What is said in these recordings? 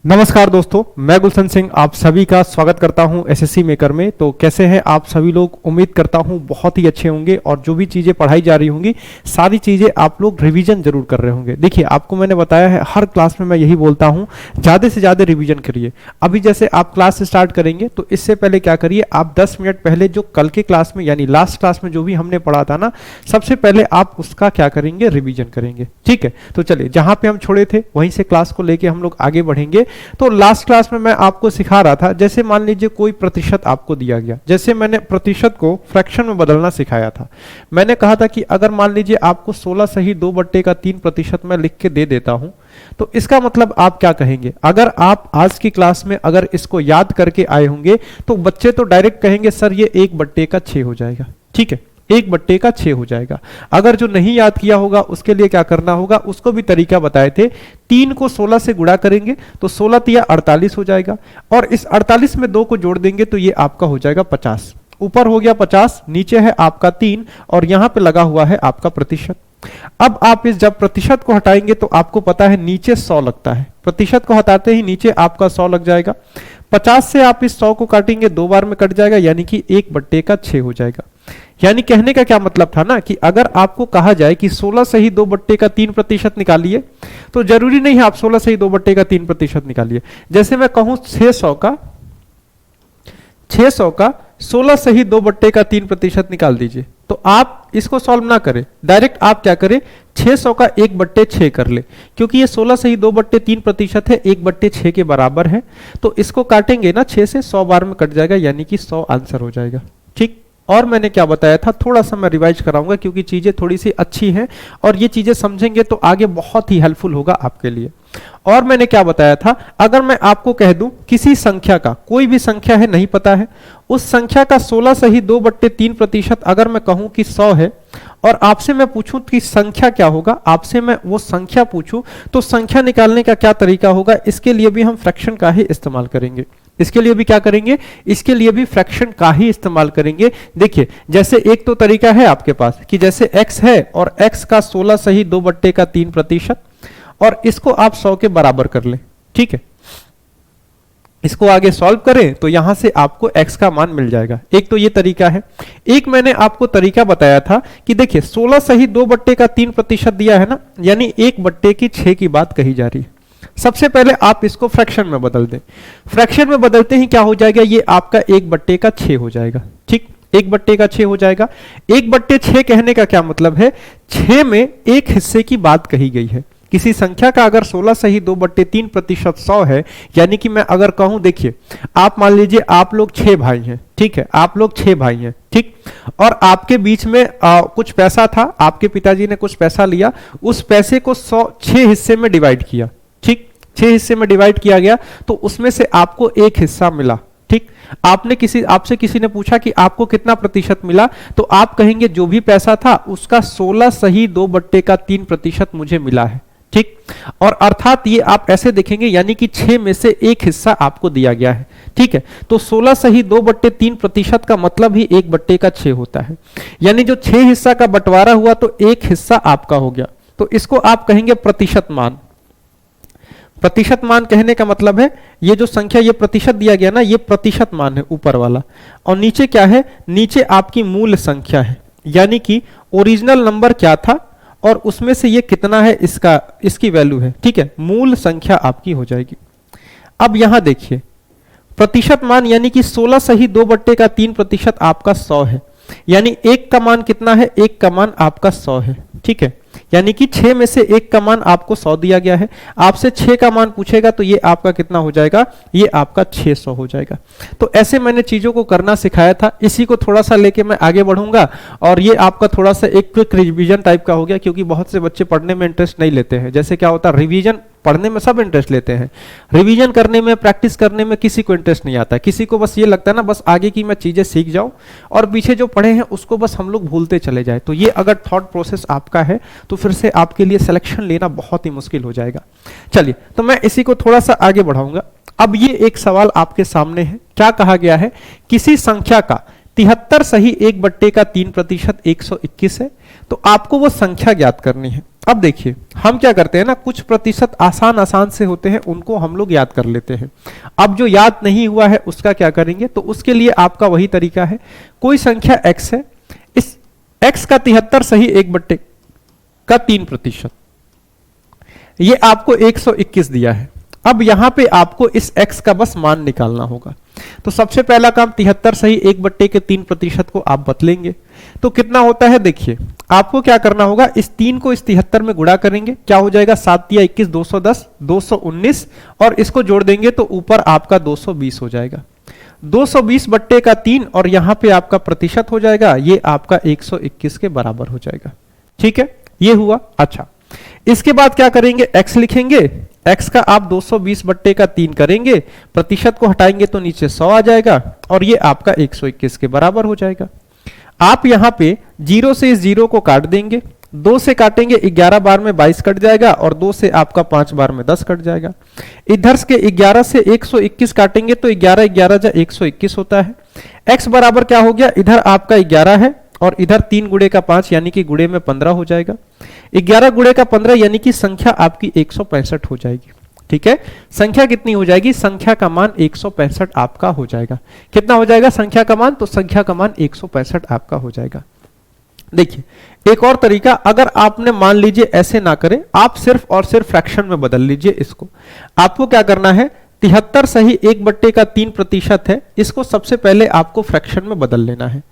नमस्कार दोस्तों, मैं गुलशन सिंह आप सभी का स्वागत करता हूं एसएससी मेकर में। तो कैसे हैं आप सभी लोग? उम्मीद करता हूं बहुत ही अच्छे होंगे और जो भी चीज़ें पढ़ाई जा रही होंगी सारी चीज़ें आप लोग रिवीजन जरूर कर रहे होंगे। देखिए, आपको मैंने बताया है हर क्लास में मैं यही बोलता हूं, ज़्यादा से ज़्यादा रिवीजन करिए। अभी जैसे आप क्लास स्टार्ट करेंगे तो इससे पहले क्या करिए, आप 10 मिनट पहले जो कल के क्लास में यानी लास्ट क्लास में जो भी हमने पढ़ा था ना, सबसे पहले आप उसका क्या करेंगे, रिवीजन करेंगे। ठीक है, तो चलिए जहाँ पे हम छोड़े थे वहीं से क्लास को लेके हम लोग आगे बढ़ेंगे। तो लास्ट क्लास में मैं आपको सिखा रहा था, जैसे मान लीजिए कोई प्रतिशत आपको दिया गया, जैसे मैंने प्रतिशत को फ्रैक्शन में बदलना सिखाया था। मैंने कहा था कि अगर मान लीजिए आपको 16 सही 2/3% मैं लिख के दे देता हूं, तो इसका मतलब आप क्या कहेंगे? अगर आप आज की क्लास में अगर इसको याद करके आए होंगे तो बच्चे तो डायरेक्ट कहेंगे सर ये 1/6 हो जाएगा। ठीक है, 1/6 हो जाएगा। अगर जो नहीं याद किया होगा उसके लिए क्या करना होगा, उसको भी तरीका बताए थे। 3 को 16 से गुणा करेंगे तो 16 तिया 48 हो जाएगा, और इस 48 में 2 को जोड़ देंगे तो ये आपका हो जाएगा 50। ऊपर हो गया 50, नीचे है आपका 3 और यहां पे लगा हुआ है आपका प्रतिशत। अब आप इस जब प्रतिशत को हटाएंगे तो आपको पता है नीचे 100 लगता है, प्रतिशत को हटाते ही नीचे आपका 100 लग जाएगा। 50 से आप इस 100 को काटेंगे, 2 बार में कट जाएगा, यानी कि 1/6 हो जाएगा। यानी कहने का क्या मतलब था ना, कि अगर आपको कहा जाए कि 16 से ही 2/3% निकालिए, तो जरूरी नहीं है आप 16 से ही 2/3% निकालिए। जैसे मैं कहूं 600 का 16 से ही 2/3% निकाल दीजिए, तो आप इसको सॉल्व ना करें, डायरेक्ट आप क्या करें, 600 का 1/6 कर ले, क्योंकि ये 16 से ही 2/3% है, 1/6 के बराबर है। तो इसको काटेंगे ना 6 से, 100 बार में कट जाएगा, यानी कि 100 आंसर हो जाएगा। ठीक, और मैंने क्या बताया था, थोड़ा सा मैं रिवाइज कराऊंगा क्योंकि चीजें थोड़ी सी अच्छी हैं और ये चीजें समझेंगे तो आगे बहुत ही हेल्पफुल होगा आपके लिए। और मैंने क्या बताया था, अगर मैं आपको कह दूं किसी संख्या का, कोई भी संख्या है नहीं पता है, उस संख्या का 16 से ही 2/3% अगर मैं कहूं कि 100 है, और आपसे मैं पूछूं कि संख्या क्या होगा, आपसे मैं वो संख्या पूछूं, तो संख्या निकालने का क्या तरीका होगा, इसके लिए भी हम फ्रैक्शन का ही इस्तेमाल करेंगे। इसके लिए भी क्या करेंगे, इसके लिए भी फ्रैक्शन का ही इस्तेमाल करेंगे। देखिए, जैसे एक तो तरीका है आपके पास कि जैसे x है और x का 16 से ही 2/3%, और इसको आप 100 के बराबर कर लें। ठीक है, इसको आगे सॉल्व करें तो यहां से आपको x का मान मिल जाएगा। एक तो ये तरीका है। एक मैंने आपको तरीका बताया था कि देखिए 16 से ही 2/3% दिया है ना, यानी 1/6 की बात कही जा रही है। सबसे पहले आप इसको फ्रैक्शन में बदल दें। फ्रैक्शन में बदलते ही क्या हो जाएगा, ये आपका 1/6 हो जाएगा। ठीक, 1/6 हो जाएगा। 1/6 कहने का क्या मतलब है, 6 में एक हिस्से की बात कही गई है। किसी संख्या का अगर 16 से ही 2/3% 100 है, यानी कि मैं अगर कहूं, देखिए आप मान लीजिए आप लोग 6 भाई हैं। ठीक है, आप लोग 6 भाई हैं। ठीक, और आपके बीच में कुछ पैसा था, आपके पिताजी ने कुछ पैसा लिया, उस पैसे को 6 हिस्से में डिवाइड किया। ठीक, 6 हिस्से में डिवाइड किया गया, तो उसमें से आपको एक हिस्सा मिला। ठीक, आपसे किसी ने पूछा कि आपको कितना प्रतिशत मिला, तो आप कहेंगे जो भी पैसा था उसका 16 सही 2/3% मुझे मिला है। ठीक, और अर्थात ये आप ऐसे देखेंगे, यानी कि 6 में से एक हिस्सा आपको दिया गया है। ठीक है, तो 16 सही 2/3% का मतलब ही 1/6 होता है, यानी जो 6 हिस्सा का बंटवारा हुआ तो एक हिस्सा आपका हो गया। तो इसको आप कहेंगे प्रतिशत मान। प्रतिशत मान कहने का मतलब है, ये जो संख्या ये प्रतिशत दिया गया ना, ये प्रतिशत मान है ऊपर वाला, और नीचे क्या है, नीचे आपकी मूल संख्या है, यानी कि ओरिजिनल नंबर क्या था और उसमें से ये कितना है, इसकी वैल्यू है। ठीक है, मूल संख्या आपकी हो जाएगी। अब यहां देखिए प्रतिशत मान, यानी कि 16 से ही 2/3% आपका 100 है, यानी एक का मान कितना है, एक का मान आपका 100 है। ठीक है, यानी कि 6 में से एक का मान आपको 100 दिया गया है, आपसे 6 का मान पूछेगा तो ये आपका कितना हो जाएगा, ये आपका 600 हो जाएगा। तो ऐसे मैंने चीजों को करना सिखाया था, इसी को थोड़ा सा लेके मैं आगे बढ़ूंगा, और ये आपका थोड़ा सा एक क्विक रिवीजन टाइप का हो गया, क्योंकि बहुत से बच्चे पढ़ने में इंटरेस्ट नहीं लेते हैं। जैसे क्या होता है, रिवीजन पढ़ने में सब इंटरेस्ट लेते हैं, रिवीजन करने में, प्रैक्टिस करने में किसी को इंटरेस्ट नहीं आता। किसी को बस ये लगता है ना, बस आगे की मैं चीजें सीख जाऊं और पीछे जो पढ़े हैं उसको बस हम लोग भूलते चले जाए। तो ये अगर थॉट प्रोसेस आपका है तो फिर से आपके लिए सिलेक्शन लेना बहुत ही मुश्किल हो जाएगा। चलिए, तो मैं इसी को थोड़ा सा आगे बढ़ाऊंगा। अब ये एक सवाल आपके सामने है, क्या कहा गया है, किसी संख्या का 73 सही 1/3% 121 है, तो आपको वो संख्या ज्ञात करनी है। अब देखिए हम क्या करते हैं ना, कुछ प्रतिशत आसान आसान से होते हैं, उनको हम लोग याद कर लेते हैं। अब जो याद नहीं हुआ है उसका क्या करेंगे, तो उसके लिए आपका वही तरीका है। कोई संख्या x है, इस x का 73 सही 1/3 का 3%, ये आपको 121 दिया है। अब यहां पे आपको इस x का बस मान निकालना होगा। तो सबसे पहला काम 73 सही 1/3 के 3% को आप बदलेंगे तो कितना होता है, देखिए आपको क्या करना होगा, इस 3 को इस 73 में गुणा करेंगे, क्या हो जाएगा 7 या 21 210 219, और इसको जोड़ देंगे तो ऊपर आपका 220 हो जाएगा। 220/3 और यहां पे आपका प्रतिशत हो जाएगा, ये आपका 121 के बराबर हो जाएगा। ठीक है, ये हुआ। अच्छा, इसके बाद क्या करेंगे, x लिखेंगे, x का आप 220/3 करेंगे, प्रतिशत को हटाएंगे तो नीचे 100 आ जाएगा और ये आपका 121 के बराबर हो जाएगा। आप यहां पे 0 से इस 0 को काट देंगे, 2 से काटेंगे 11 बार में 22 कट जाएगा और 2 से आपका 5 बार में 10 कट जाएगा। इधर के 11 से 121 काटेंगे तो 11 11 जा 121 होता है। x बराबर क्या हो गया, इधर आपका 11 है और इधर 3 गुणे का 5 यानी कि गुणे में 15 हो जाएगा। 11 गुणे का 15 यानी कि संख्या आपकी 165 हो जाएगी। ठीक है, संख्या कितनी हो जाएगी, संख्या का मान 165 आपका हो जाएगा। कितना हो जाएगा संख्या का मान, तो संख्या का मान 165 आपका हो जाएगा। देखिए एक और तरीका, अगर आपने मान लीजिए ऐसे ना करें, आप सिर्फ और सिर्फ फ्रैक्शन में बदल लीजिए इसको। आपको क्या करना है, 73 सही 1/3% है, इसको सबसे पहले आपको फ्रैक्शन में बदल लेना है।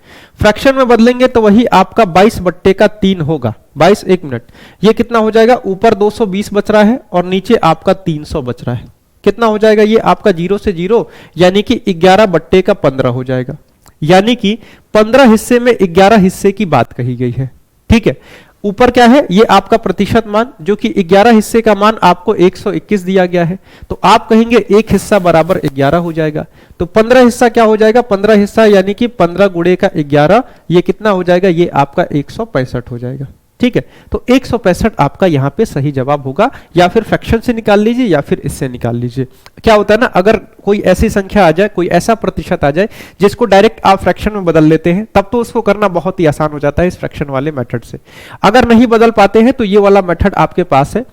फ्रैक्शन में बदलेंगे तो वही आपका 22/3 होगा। 22 1 मिनट, ये कितना हो जाएगा, ऊपर 220 बच रहा है और नीचे आपका 300 बच रहा है। कितना हो जाएगा, ये आपका 0 से 0 यानी कि 11/15 हो जाएगा। यानी कि 15 हिस्से में 11 हिस्से की बात कही गई है। ठीक है, ऊपर क्या है, ये आपका प्रतिशत मान, जो कि 11 हिस्से का मान आपको 121 दिया गया है, तो आप कहेंगे एक हिस्सा बराबर 11 हो जाएगा। तो 15 हिस्सा क्या हो जाएगा, 15 हिस्सा यानी कि 15 गुणे का 11, ये कितना हो जाएगा, ये आपका 165 हो जाएगा। ठीक है, तो 165 आपका यहां पे सही जवाब होगा। या फिर फ्रैक्शन से निकाल लीजिए या फिर इससे निकाल लीजिए। क्या होता है ना, अगर कोई ऐसी संख्या आ जाए, कोई ऐसा प्रतिशत आ जाए जिसको डायरेक्ट आप फ्रैक्शन में बदल लेते हैं, तब तो उसको करना बहुत ही आसान हो जाता है इस फ्रैक्शन वाले मेथड से। अगर नहीं बदल पाते हैं तो ये वाला मेथड आपके पास है।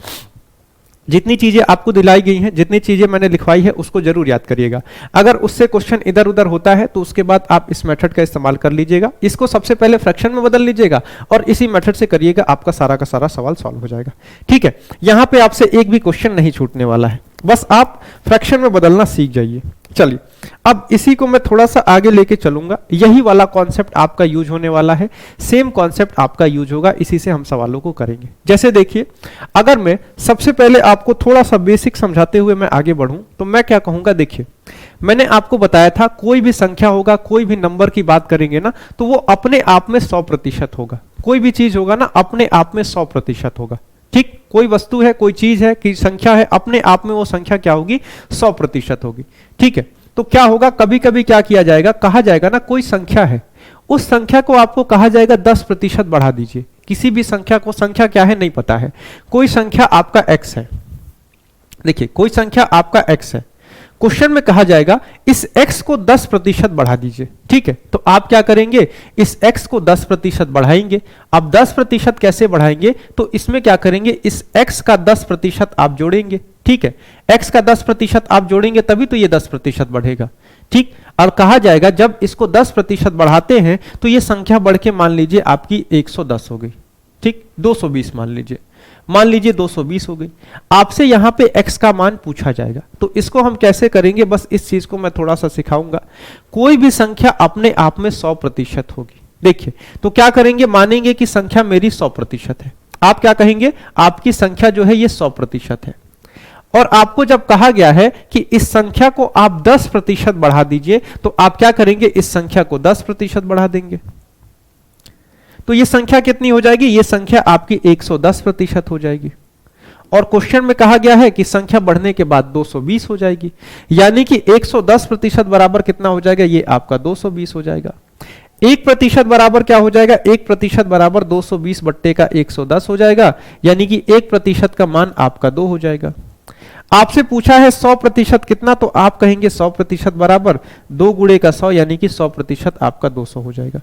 जितनी चीजें आपको दिलाई गई हैं, जितनी चीजें मैंने लिखवाई है, उसको जरूर याद करिएगा। अगर उससे क्वेश्चन इधर उधर होता है तो उसके बाद आप इस मेथड का इस्तेमाल कर लीजिएगा। इसको सबसे पहले फ्रैक्शन में बदल लीजिएगा और इसी मेथड से करिएगा, आपका सारा का सारा सवाल सॉल्व हो जाएगा। ठीक है, यहां पे आपसे एक भी क्वेश्चन नहीं छूटने वाला है, बस आप फ्रैक्शन में बदलना सीख जाइए। चलिए, अब इसी को मैं थोड़ा सा आगे लेके चलूंगा। यही वाला कॉन्सेप्ट आपका यूज होने वाला है, सेम कॉन्सेप्ट आपका यूज होगा, इसी से हम सवालों को करेंगे। जैसे देखिए, अगर मैं सबसे पहले आपको थोड़ा सा बेसिक समझाते हुए मैं आगे बढ़ूं तो मैं क्या कहूंगा, देखिए मैंने आपको बताया था कोई भी संख्या होगा, कोई भी नंबर की बात करेंगे ना, तो वो अपने आप में 100% होगा। कोई भी चीज होगा ना, अपने आप में 100% होगा। ठीक, कोई वस्तु है, कोई चीज है, कोई संख्या है, अपने आप में वो संख्या क्या होगी, 100% होगी। ठीक है, तो क्या होगा, कभी कभी क्या किया जाएगा, कहा जाएगा ना कोई संख्या है, उस संख्या को आपको कहा जाएगा 10% बढ़ा दीजिए। किसी भी संख्या को, संख्या क्या है नहीं पता है, कोई संख्या आपका x है, देखिए कोई संख्या आपका x है, क्वेश्चन में कहा जाएगा इस x को 10% बढ़ा दीजिए। ठीक है, तो आप क्या करेंगे, इस x को 10% बढ़ाएंगे। अब 10% कैसे बढ़ाएंगे, तो इसमें क्या करेंगे, इस x का 10% आप जोड़ेंगे। ठीक है, x का 10% आप जोड़ेंगे तभी तो ये 10% बढ़ेगा। ठीक, और कहा जाएगा जब इसको 10% बढ़ाते हैं तो ये संख्या बढ़ के मान लीजिए आपकी 110 हो गई। ठीक, 220 मान लीजिए 220 हो गई। आपसे यहां पे x का मान पूछा जाएगा, तो इसको हम कैसे करेंगे, बस इस चीज को मैं थोड़ा सा सिखाऊंगा। कोई भी संख्या अपने आप में 100% होगी। देखिए, तो क्या करेंगे, मानेंगे कि संख्या मेरी 100% है। आप क्या कहेंगे, आपकी संख्या जो है ये 100% है, और आपको जब कहा गया है कि इस संख्या को आप 10% बढ़ा दीजिए, तो आप क्या करेंगे, इस संख्या को 10% बढ़ा देंगे। तो ये संख्या कितनी हो जाएगी, ये संख्या आपकी 110% हो जाएगी। और क्वेश्चन में कहा गया है कि संख्या बढ़ने के बाद 220 हो जाएगी, यानी कि 110% बराबर कितना हो जाएगा, ये आपका 220 हो जाएगा। 1% बराबर क्या हो जाएगा, 1% बराबर 220/110 हो जाएगा, यानी कि 1% का मान आपका 2 हो जाएगा। आपसे पूछा है 100% कितना, तो आप कहेंगे 100% बराबर 2 गुणे का 100 यानी कि 100% आपका 200 हो जाएगा।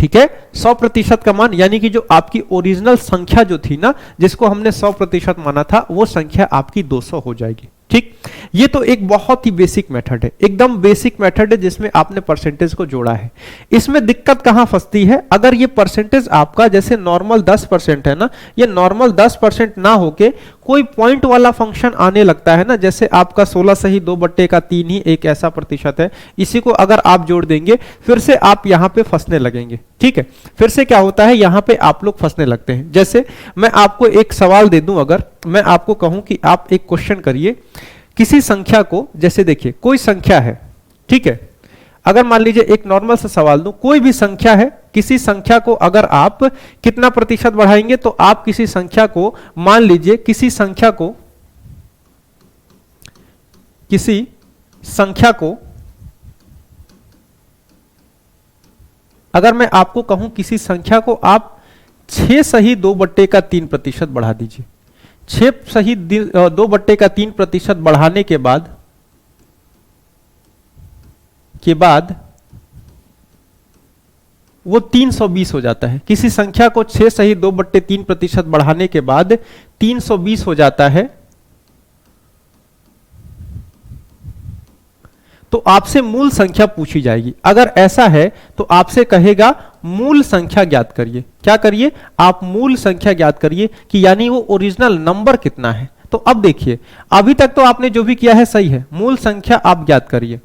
ठीक है। 100% का मान यानी कि जो आपकी ओरिजिनल संख्या जो थी ना, जिसको हमने 100% माना था, वो संख्या आपकी 200 हो जाएगी। ठीक, ये तो एक बहुत ही बेसिक मेथड है, एकदम बेसिक मेथड है जिसमें आपने परसेंटेज को जोड़ा है। इसमें दिक्कत कहां फंसती है, अगर ये परसेंटेज आपका जैसे नॉर्मल 10% है ना, ये नॉर्मल 10% ना होके कोई पॉइंट वाला फंक्शन आने लगता है ना, जैसे आपका 16 सही 2/3 ही एक ऐसा प्रतिशत है, इसी को अगर आप जोड़ देंगे फिर से आप यहां पे फंसने लगेंगे। ठीक है, फिर से क्या होता है, यहां पे आप लोग फंसने लगते हैं। जैसे मैं आपको एक सवाल दे दूं, अगर मैं आपको कहूं कि आप एक क्वेश्चन करिए किसी संख्या को, जैसे देखिए कोई संख्या है, ठीक है, अगर मान लीजिए एक नॉर्मल सा सवाल दूं, कोई भी संख्या है, किसी संख्या को अगर आप कितना प्रतिशत बढ़ाएंगे, तो आप किसी संख्या को, मान लीजिए किसी संख्या को अगर मैं आपको कहूं किसी संख्या को आप 6 सही 2/3% बढ़ा दीजिए। 6 सही 2/3% बढ़ाने के बाद वो 320 हो जाता है। किसी संख्या को 6 सही 2/3% बढ़ाने के बाद 320 हो जाता है, तो आपसे मूल संख्या पूछी जाएगी। अगर ऐसा है तो आपसे कहेगा मूल संख्या ज्ञात करिए। क्या करिए, आप मूल संख्या ज्ञात करिए कि यानी वो ओरिजिनल नंबर कितना है। तो अब देखिए, अभी तक तो आपने जो भी किया है सही है, मूल संख्या आप ज्ञात करिए।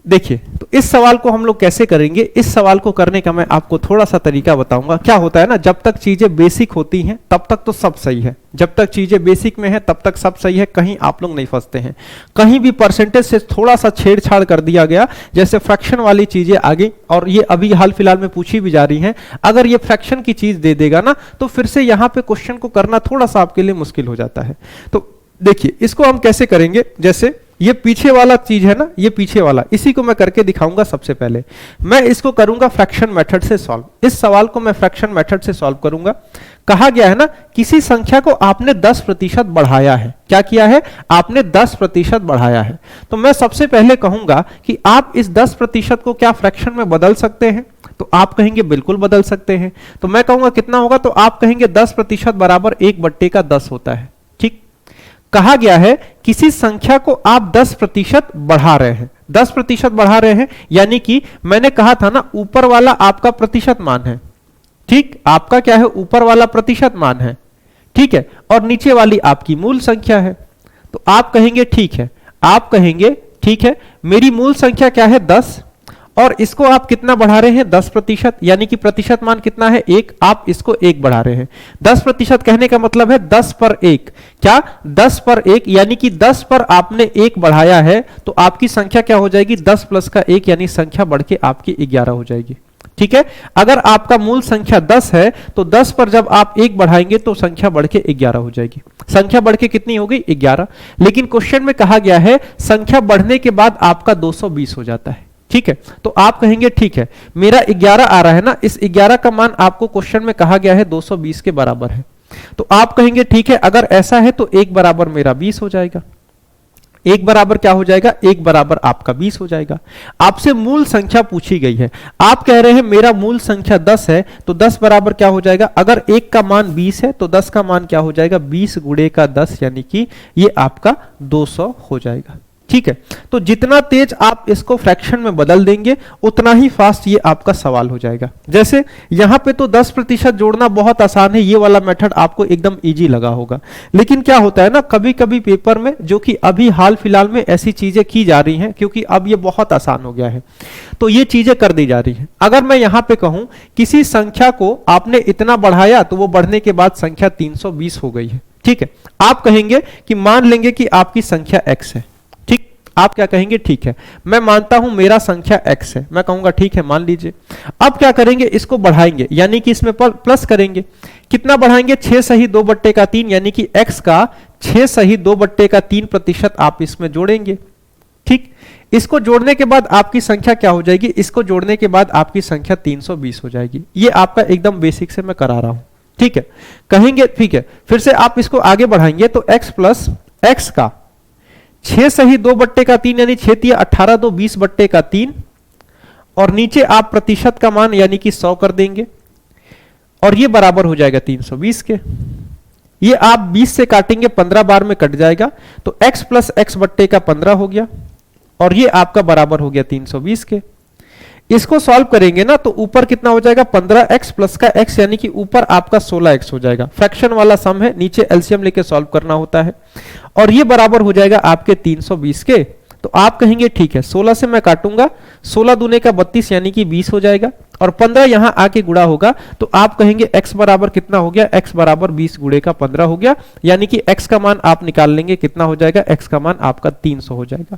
देखिए, तो इस सवाल को हम लोग कैसे करेंगे, इस सवाल को करने का मैं आपको थोड़ा सा तरीका बताऊंगा। क्या होता है ना, जब तक चीजें बेसिक होती हैं तब तक तो सब सही है, जब तक चीजें बेसिक में है तब तक सब सही है, कहीं आप लोग नहीं फंसते हैं। कहीं भी परसेंटेज से थोड़ा सा छेड़छाड़ कर दिया गया, जैसे फ्रैक्शन वाली चीजें आ गई, और ये अभी हाल फिलहाल में पूछी भी जा रही हैं, अगर ये फ्रैक्शन की चीज दे देगा ना, तो फिर से यहां पे क्वेश्चन को करना थोड़ा सा आपके लिए मुश्किल हो जाता है। तो देखिए, इसको हम कैसे करेंगे, जैसे ये पीछे वाला चीज है ना, ये पीछे वाला, इसी को मैं करके दिखाऊंगा। सबसे पहले मैं इसको करूंगा फ्रैक्शन मेथड से सॉल्व। इस सवाल को मैं फ्रैक्शन मेथड से सॉल्व करूंगा। कहा गया है ना, किसी संख्या को आपने 10% बढ़ाया है। क्या किया है, आपने 10% बढ़ाया है। तो मैं सबसे पहले कहूंगा कि आप इस 10% को क्या फ्रैक्शन में बदल सकते हैं, तो आप कहेंगे बिल्कुल बदल सकते हैं। तो मैं कहूंगा कितना होगा, तो आप कहेंगे 10% बराबर 1/10 होता है। ठीक, कहा गया है किसी संख्या को आप 10% बढ़ा रहे हैं, 10% बढ़ा रहे हैं, यानी कि मैंने कहा था ना, ऊपर वाला आपका प्रतिशत मान है। ठीक, आपका क्या है, ऊपर वाला प्रतिशत मान है, ठीक है, और नीचे वाली आपकी मूल संख्या है। तो आप कहेंगे ठीक है, आप कहेंगे ठीक है, मेरी मूल संख्या क्या है 10, और इसको आप कितना बढ़ा रहे हैं 10%, यानी कि प्रतिशत मान कितना है 1, आप इसको 1 बढ़ा रहे हैं। 10% कहने का मतलब है 10 पर 1, क्या 10 पर 1, यानी कि 10 पर आपने 1 बढ़ाया है, तो आपकी संख्या क्या हो जाएगी, 10 प्लस का 1, यानी संख्या बढ़ के आपकी 11 हो जाएगी। ठीक है, अगर आपका मूल संख्या 10 है, तो 10 पर जब आप 1 बढ़ाएंगे तो संख्या बढ़ के 11 हो जाएगी। संख्या बढ़ के कितनी हो गई, 11। लेकिन क्वेश्चन में कहा गया है संख्या बढ़ने के बाद आपका 220 हो जाता है। ठीक है, तो आप कहेंगे ठीक है, मेरा 11 आ रहा है ना, इस 11 का मान आपको क्वेश्चन में कहा गया है 220 के बराबर है। तो आप कहेंगे ठीक है, अगर ऐसा है तो 1 बराबर मेरा 20 हो जाएगा। 1 बराबर क्या हो जाएगा, 1 बराबर आपका 20 हो जाएगा। आपसे मूल संख्या पूछी गई है, आप कह रहे हैं मेरा मूल संख्या 10 है, तो 10 बराबर क्या हो जाएगा, अगर 1 का मान 20 है तो 10 का मान क्या हो जाएगा, 20 गुणे का 10, यानी कि ये आपका 200 हो जाएगा। ठीक है, तो जितना तेज आप इसको फ्रैक्शन में बदल देंगे उतना ही फास्ट ये आपका सवाल हो जाएगा। जैसे यहां पे तो 10% जोड़ना बहुत आसान है, ये वाला मेथड आपको एकदम इजी लगा होगा। लेकिन क्या होता है ना, कभी कभी पेपर में, जो कि अभी हाल फिलहाल में ऐसी चीजें की जा रही हैं, क्योंकि अब ये बहुत आसान हो गया है, तो ये चीजें कर दी जा रही हैं। अगर मैं यहां पे कहूं किसी संख्या को आपने इतना बढ़ाया, तो वो बढ़ने के बाद संख्या 320 हो गई है। ठीक है, आप कहेंगे कि मान लेंगे कि आपकी संख्या x है। आप क्या कहेंगे, ठीक है, मैं मानता हूं मेरा संख्या x है, मैं कहूंगा ठीक है मान लीजिए। अब क्या करेंगे, इसको बढ़ाएंगे, यानी कि इसमें प्लस करेंगे। कितना बढ़ाएंगे, 6 सही 2/3, यानी कि x का 6 सही 2/3% आप इसमें जोड़ेंगे। ठीक, इसको जोड़ने के बाद आपकी संख्या क्या हो जाएगी, इसको जोड़ने के बाद आपकी संख्या 320 हो जाएगी। ये आपका एकदम बेसिक से मैं करा रहा हूं। ठीक है, कहेंगे ठीक है, फिर से आप इसको आगे बढ़ाएंगे, तो x प्लस x का 6 सही 2/3, यानी 6 × 18 तो 20/3, और नीचे आप प्रतिशत का मान यानी कि 100 कर देंगे और ये बराबर हो जाएगा 320 के। ये आप 20 से काटेंगे 15 बार में कट जाएगा तो x प्लस एक्स बट्टे का 15 हो गया और ये आपका बराबर हो गया 320 के। इसको सॉल्व करेंगे ना तो ऊपर कितना हो जाएगा 15x प्लस का x यानी कि ऊपर आपका 16x हो जाएगा। फ्रैक्शन वाला सम है, नीचे एलसीएम लेके सॉल्व करना होता है और ये बराबर हो जाएगा आपके 320 के। तो आप कहेंगे ठीक है 16 से मैं काटूंगा, 16 दूने का 32 यानी कि 20 हो जाएगा और 15 यहां आके गुणा होगा तो आप कहेंगे x बराबर कितना हो गया, x बराबर 20 गुणे का 15 हो गया यानी कि x का मान आप निकाल लेंगे कितना हो जाएगा, x का मान आपका 300 हो जाएगा।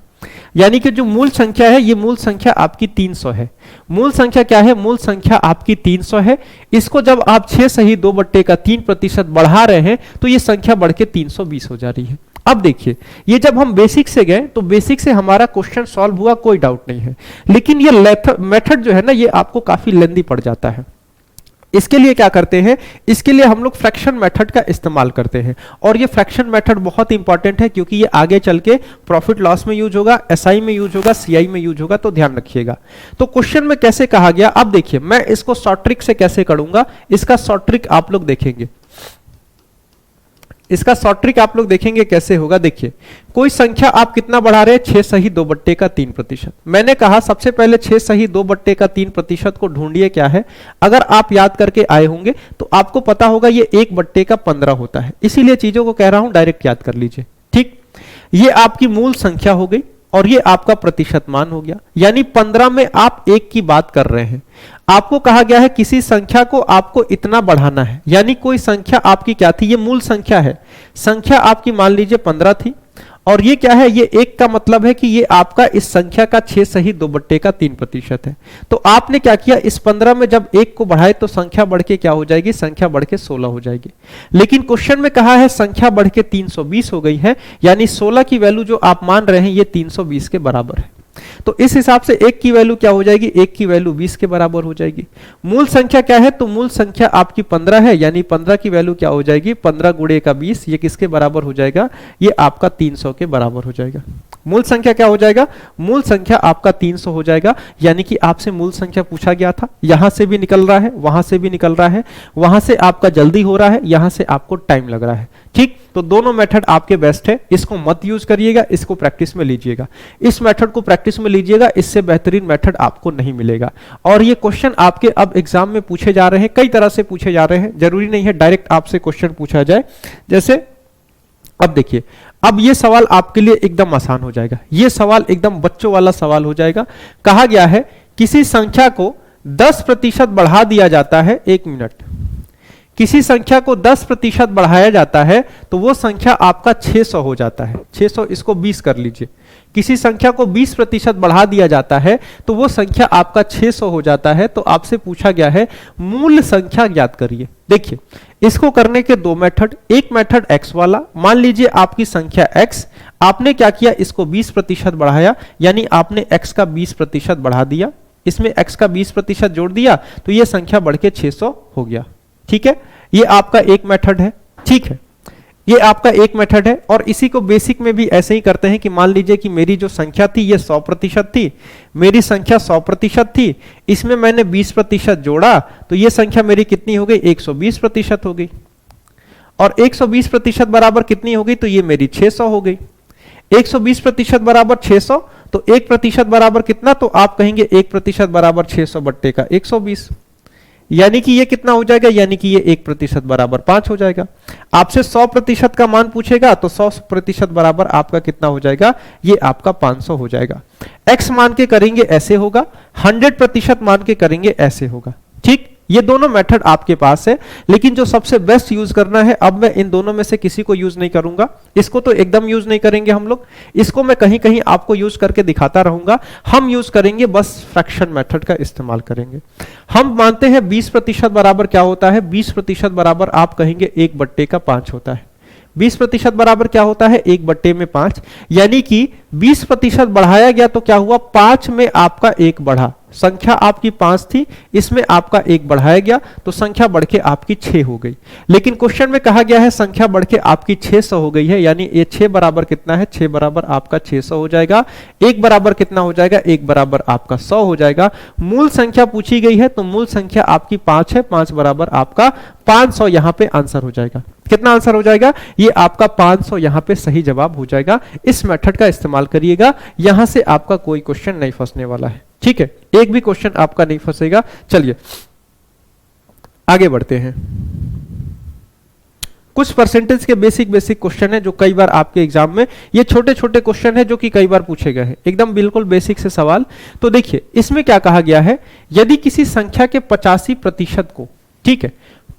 यानी कि जो मूल संख्या है ये मूल संख्या आपकी 300 है। मूल संख्या क्या है, मूल संख्या आपकी 300 है। इसको जब आप 6 सही 2 बट्टे का 3% बढ़ा रहे हैं तो ये संख्या बढ़ के 320 हो जा रही है। अब देखिए ये जब हम बेसिक से गए तो बेसिक से हमारा क्वेश्चन सॉल्व हुआ, कोई डाउट नहीं है, लेकिन ये मेथड जो है ना ये आपको काफी लेंदी पड़ जाता है। इसके लिए क्या करते हैं, इसके लिए हम लोग फ्रैक्शन मेथड का इस्तेमाल करते हैं और ये फ्रैक्शन मेथड बहुत इंपॉर्टेंट है क्योंकि ये आगे चल के प्रॉफिट लॉस में यूज होगा, एसआई में यूज होगा, सीआई में यूज होगा, तो ध्यान रखिएगा। तो क्वेश्चन में कैसे कहा गया, अब देखिए मैं इसको शॉर्ट ट्रिक से कैसे करूंगा, इसका शॉर्ट ट्रिक आप लोग देखेंगे। इसका शॉर्ट ट्रिक आप लोग देखेंगे कैसे होगा। देखिए कोई संख्या आप कितना बढ़ा रहे हैं, 6 सही 2 बट्टे का 3%। मैंने कहा सबसे पहले 6 सही 2 बट्टे का 3% को ढूंढिए क्या है। अगर आप याद करके आए होंगे तो आपको पता होगा ये 1 बट्टे का 15 होता है, इसीलिए चीजों को कह रहा हूं डायरेक्ट याद कर लीजिए। ठीक, ये आपकी मूल संख्या हो गई और ये आपका प्रतिशत मान हो गया, यानी 15 में आप 1 की बात कर रहे हैं। आपको कहा गया है किसी संख्या को आपको इतना बढ़ाना है, यानी कोई संख्या आपकी क्या थी, ये मूल संख्या है, संख्या आपकी मान लीजिए 15 थी और ये क्या है, ये 1 का मतलब है कि ये आपका इस संख्या का 6 सही 2 बट्टे का 3% है। तो आपने क्या किया, इस 15 में जब 1 को बढ़ाए तो संख्या बढ़ के क्या हो जाएगी, संख्या बढ़ के 16 हो जाएगी। लेकिन क्वेश्चन में कहा है संख्या बढ़ के 320 हो गई है, यानी 16 की वैल्यू जो आप मान रहे हैं ये 320 के बराबर है। तो इस हिसाब से 1 की वैल्यू क्या हो जाएगी, 1 की वैल्यू 20 के बराबर हो जाएगी। मूल संख्या क्या है, तो मूल संख्या आपकी 15 है, यानी 15 की वैल्यू क्या हो जाएगी, 15 गुणे का 20, ये किसके बराबर हो जाएगा, ये आपका 300 के बराबर हो जाएगा। मूल संख्या क्या हो जाएगा, मूल संख्या आपका 300 हो जाएगा। यानी कि आपसे मूल संख्या पूछा गया था, यहां से भी निकल रहा है, वहां से भी निकल रहा है, वहां से आपका जल्दी हो रहा है, यहां से आपको टाइम लग रहा है। ठीक, तो दोनों मेथड आपके बेस्ट है, इसको मत यूज करिएगा, इसको प्रैक्टिस में लीजिएगा। इस मेथड को प्रैक्टिस में लीजिएगा, इससे बेहतरीन मेथड आपको नहीं मिलेगा। और ये क्वेश्चन आपके अब एग्जाम में पूछे जा रहे हैं, कई तरह से पूछे जा रहे हैं, जरूरी नहीं है डायरेक्ट आपसे क्वेश्चन पूछा जाए। जैसे अब देखिए, अब ये सवाल आपके लिए एकदम आसान हो जाएगा, ये सवाल एकदम बच्चों वाला सवाल हो जाएगा। कहा गया है किसी संख्या को 10% बढ़ा दिया जाता है, 1 मिनट, किसी संख्या को 10% बढ़ाया जाता है तो वो संख्या आपका 600 हो जाता है। 600, इसको 20 कर लीजिए। किसी संख्या को 20% बढ़ा दिया जाता है तो वो संख्या आपका 600 हो जाता है। तो आपसे पूछा गया है मूल संख्या ज्ञात करिए। देखिए इसको करने के 2 मेथड, एक मेथड x वाला, मान लीजिए आपकी संख्या x, आपने क्या किया, इसको 20% बढ़ाया, यानी आपने x का 20% बढ़ा दिया, इसमें x का 20% जोड़ दिया तो ये संख्या बढ़ के 600 हो गया। ठीक है, ये आपका एक मेथड है। ठीक है, ये आपका एक मेथड है और इसी को बेसिक में भी ऐसे ही करते हैं कि मान लीजिए कि मेरी जो संख्या थी ये 100% थी, मेरी संख्या 100% थी, इसमें मैंने 20% जोड़ा तो ये संख्या मेरी कितनी हो गई, 120% हो गई। और 120% बराबर कितनी हो गई, तो ये मेरी 600 हो गई। 120% बराबर 600, तो 1% बराबर कितना, तो आप कहेंगे 1% बराबर 600 बट्टे का 120, यानी कि ये कितना हो जाएगा, यानी कि ये 1% बराबर 5 हो जाएगा। आपसे 100% का मान पूछेगा तो 100% बराबर आपका कितना हो जाएगा, ये आपका 500 हो जाएगा। x मान के करेंगे ऐसे होगा, 100% मान के करेंगे ऐसे होगा। ठीक, ये दोनों मेथड आपके पास है, लेकिन जो सबसे बेस्ट यूज करना है, अब मैं इन दोनों में से किसी को यूज नहीं करूंगा। इसको तो एकदम यूज नहीं करेंगे हम लोग, इसको मैं कहीं कहीं आपको यूज करके दिखाता रहूंगा। हम यूज करेंगे बस फ्रैक्शन मेथड का इस्तेमाल करेंगे। हम मानते हैं 20% बराबर क्या होता है, 20% बराबर आप कहेंगे 1/5 होता है। 20% बराबर क्या होता है, 1/5, यानी कि 20% बढ़ाया गया तो क्या हुआ, 5 में आपका 1 बढ़ा, संख्या आपकी 5 थी, इसमें आपका 1 बढ़ाया गया तो संख्या बढ़ के आपकी 6 हो गई। लेकिन क्वेश्चन में कहा गया है संख्या बढ़ के आपकी 600 हो गई है, यानी ये 6 बराबर कितना है, 6 बराबर आपका 600 हो जाएगा। 1 बराबर कितना हो जाएगा, 1 बराबर आपका 100 हो जाएगा। मूल संख्या पूछी गई है तो मूल संख्या आपकी 5 है, 5 बराबर आपका 500 यहां पे आंसर हो जाएगा। कितना आंसर हो जाएगा, ये आपका 500 यहां पे सही जवाब हो जाएगा। इस मेथड का इस्तेमाल करिएगा, यहां से आपका कोई क्वेश्चन नहीं फंसने वाला है। ठीक है, एक भी क्वेश्चन आपका नहीं फंसेगा। चलिए आगे बढ़ते हैं। कुछ परसेंटेज के बेसिक क्वेश्चन है जो कई बार आपके एग्जाम में, ये छोटे छोटे क्वेश्चन है जो कि कई बार पूछे गए हैं, एकदम बिल्कुल बेसिक से सवाल। तो देखिए इसमें क्या कहा गया है, यदि किसी संख्या के 85% को, ठीक है,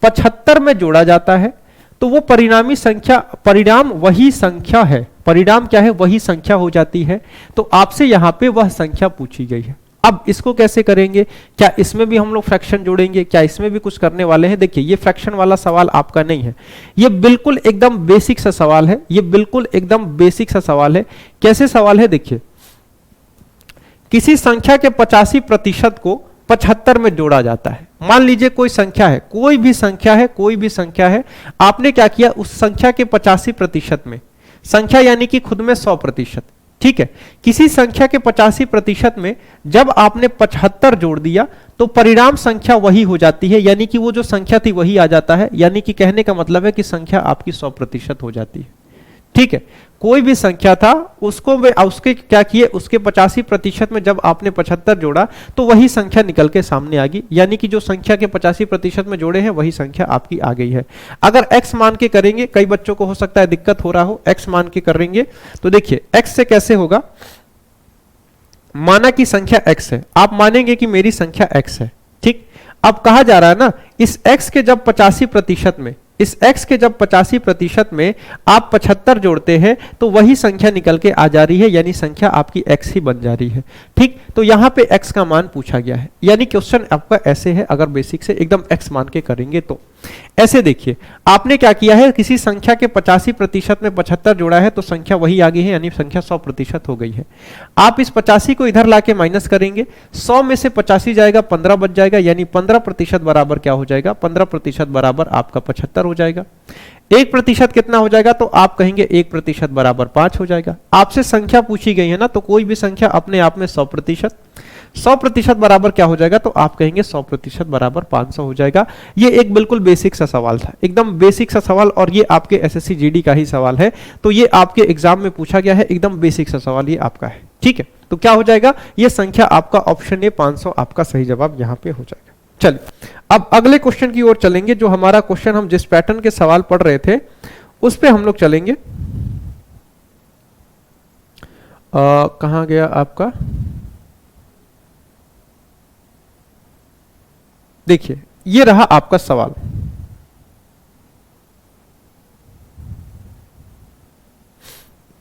75 में जोड़ा जाता है तो वो परिणामी संख्या, परिणाम वही संख्या है, परिणाम क्या है, वही संख्या हो जाती है। तो आपसे यहां पे वह संख्या पूछी गई है। अब इसको कैसे करेंगे, क्या इसमें भी हम लोग फ्रैक्शन जोड़ेंगे, क्या इसमें भी कुछ करने वाले हैं? देखिए ये फ्रैक्शन वाला सवाल आपका नहीं है, ये बिल्कुल एकदम बेसिक सा सवाल है, ये बिल्कुल एकदम बेसिक सा सवाल है। कैसे सवाल है, देखिए किसी संख्या के 85% को 75 में जोड़ा जाता है। मान लीजिए कोई संख्या है, कोई भी संख्या है, कोई भी संख्या है, आपने क्या किया, उस संख्या के 85% में, संख्या यानी कि खुद में 100%, ठीक है, किसी संख्या के 85% में जब आपने 75 जोड़ दिया तो परिणाम संख्या वही हो जाती है, यानी कि वो जो संख्या थी वही आ जाता है। यानी कि कहने का मतलब है कि संख्या आपकी 100% हो जाती है। ठीक है, कोई भी संख्या था उसको उसके क्या किए, उसके 85% में जब आपने 75 जोड़ा तो वही संख्या निकल के सामने आ गई, यानी कि जो संख्या के 85% में जोड़े हैं वही संख्या आपकी आ गई है। अगर x मान के करेंगे, कई बच्चों को हो सकता है दिक्कत हो रहा हो, x मान के करेंगे तो देखिए x से कैसे होगा, माना कि संख्या x है, आप मानेंगे कि मेरी संख्या x है, ठीक। अब कहा जा रहा है ना, इस x के जब 85% में, इस x के जब 85% में आप 75 जोड़ते हैं तो वही संख्या निकल के आ जा रही है, यानी संख्या आपकी x ही बन जा रही है, ठीक। तो यहां पे x का मान पूछा गया है, यानी क्वेश्चन आपका ऐसे है, अगर बेसिक से एकदम x मान के करेंगे तो ऐसे देखिए, आपने क्या किया है, किसी संख्या के 85% में 75 जोड़ा है तो संख्या वही आ गई है, यानी संख्या 100% हो गई है। आप इस 85 को इधर लाके माइनस करेंगे, 100 में से 85 जाएगा, 15 बच जाएगा, यानी 15% बराबर क्या हो जाएगा, 15% बराबर आपका 75 हो जाएगा। 1% कितना हो जाएगा, तो आप कहेंगे 1% बराबर 5 हो जाएगा। आपसे संख्या पूछी गई है ना, तो कोई भी संख्या अपने आप में 100% बराबर क्या हो जाएगा, तो आप कहेंगे 100% बराबर 500 हो जाएगा। ये एक बिल्कुल बेसिक सा सवाल था, एकदम बेसिक सा सवाल, और ये आपके एसएससी जीडी का ही सवाल है, तो ये आपके एग्जाम में पूछा गया है, एकदम बेसिक सा सवाल ये आपका है, ठीक है। तो क्या हो जाएगा, ये संख्या आपका ऑप्शन ए 500 आपका सही जवाब यहां पे हो जाएगा। चलिए अब अगले क्वेश्चन की ओर चलेंगे, जो हमारा क्वेश्चन हम जिस पैटर्न के सवाल पढ़ रहे थे उस पे हम लोग चलेंगे। कहां गया आपका, देखिए ये रहा आपका सवाल।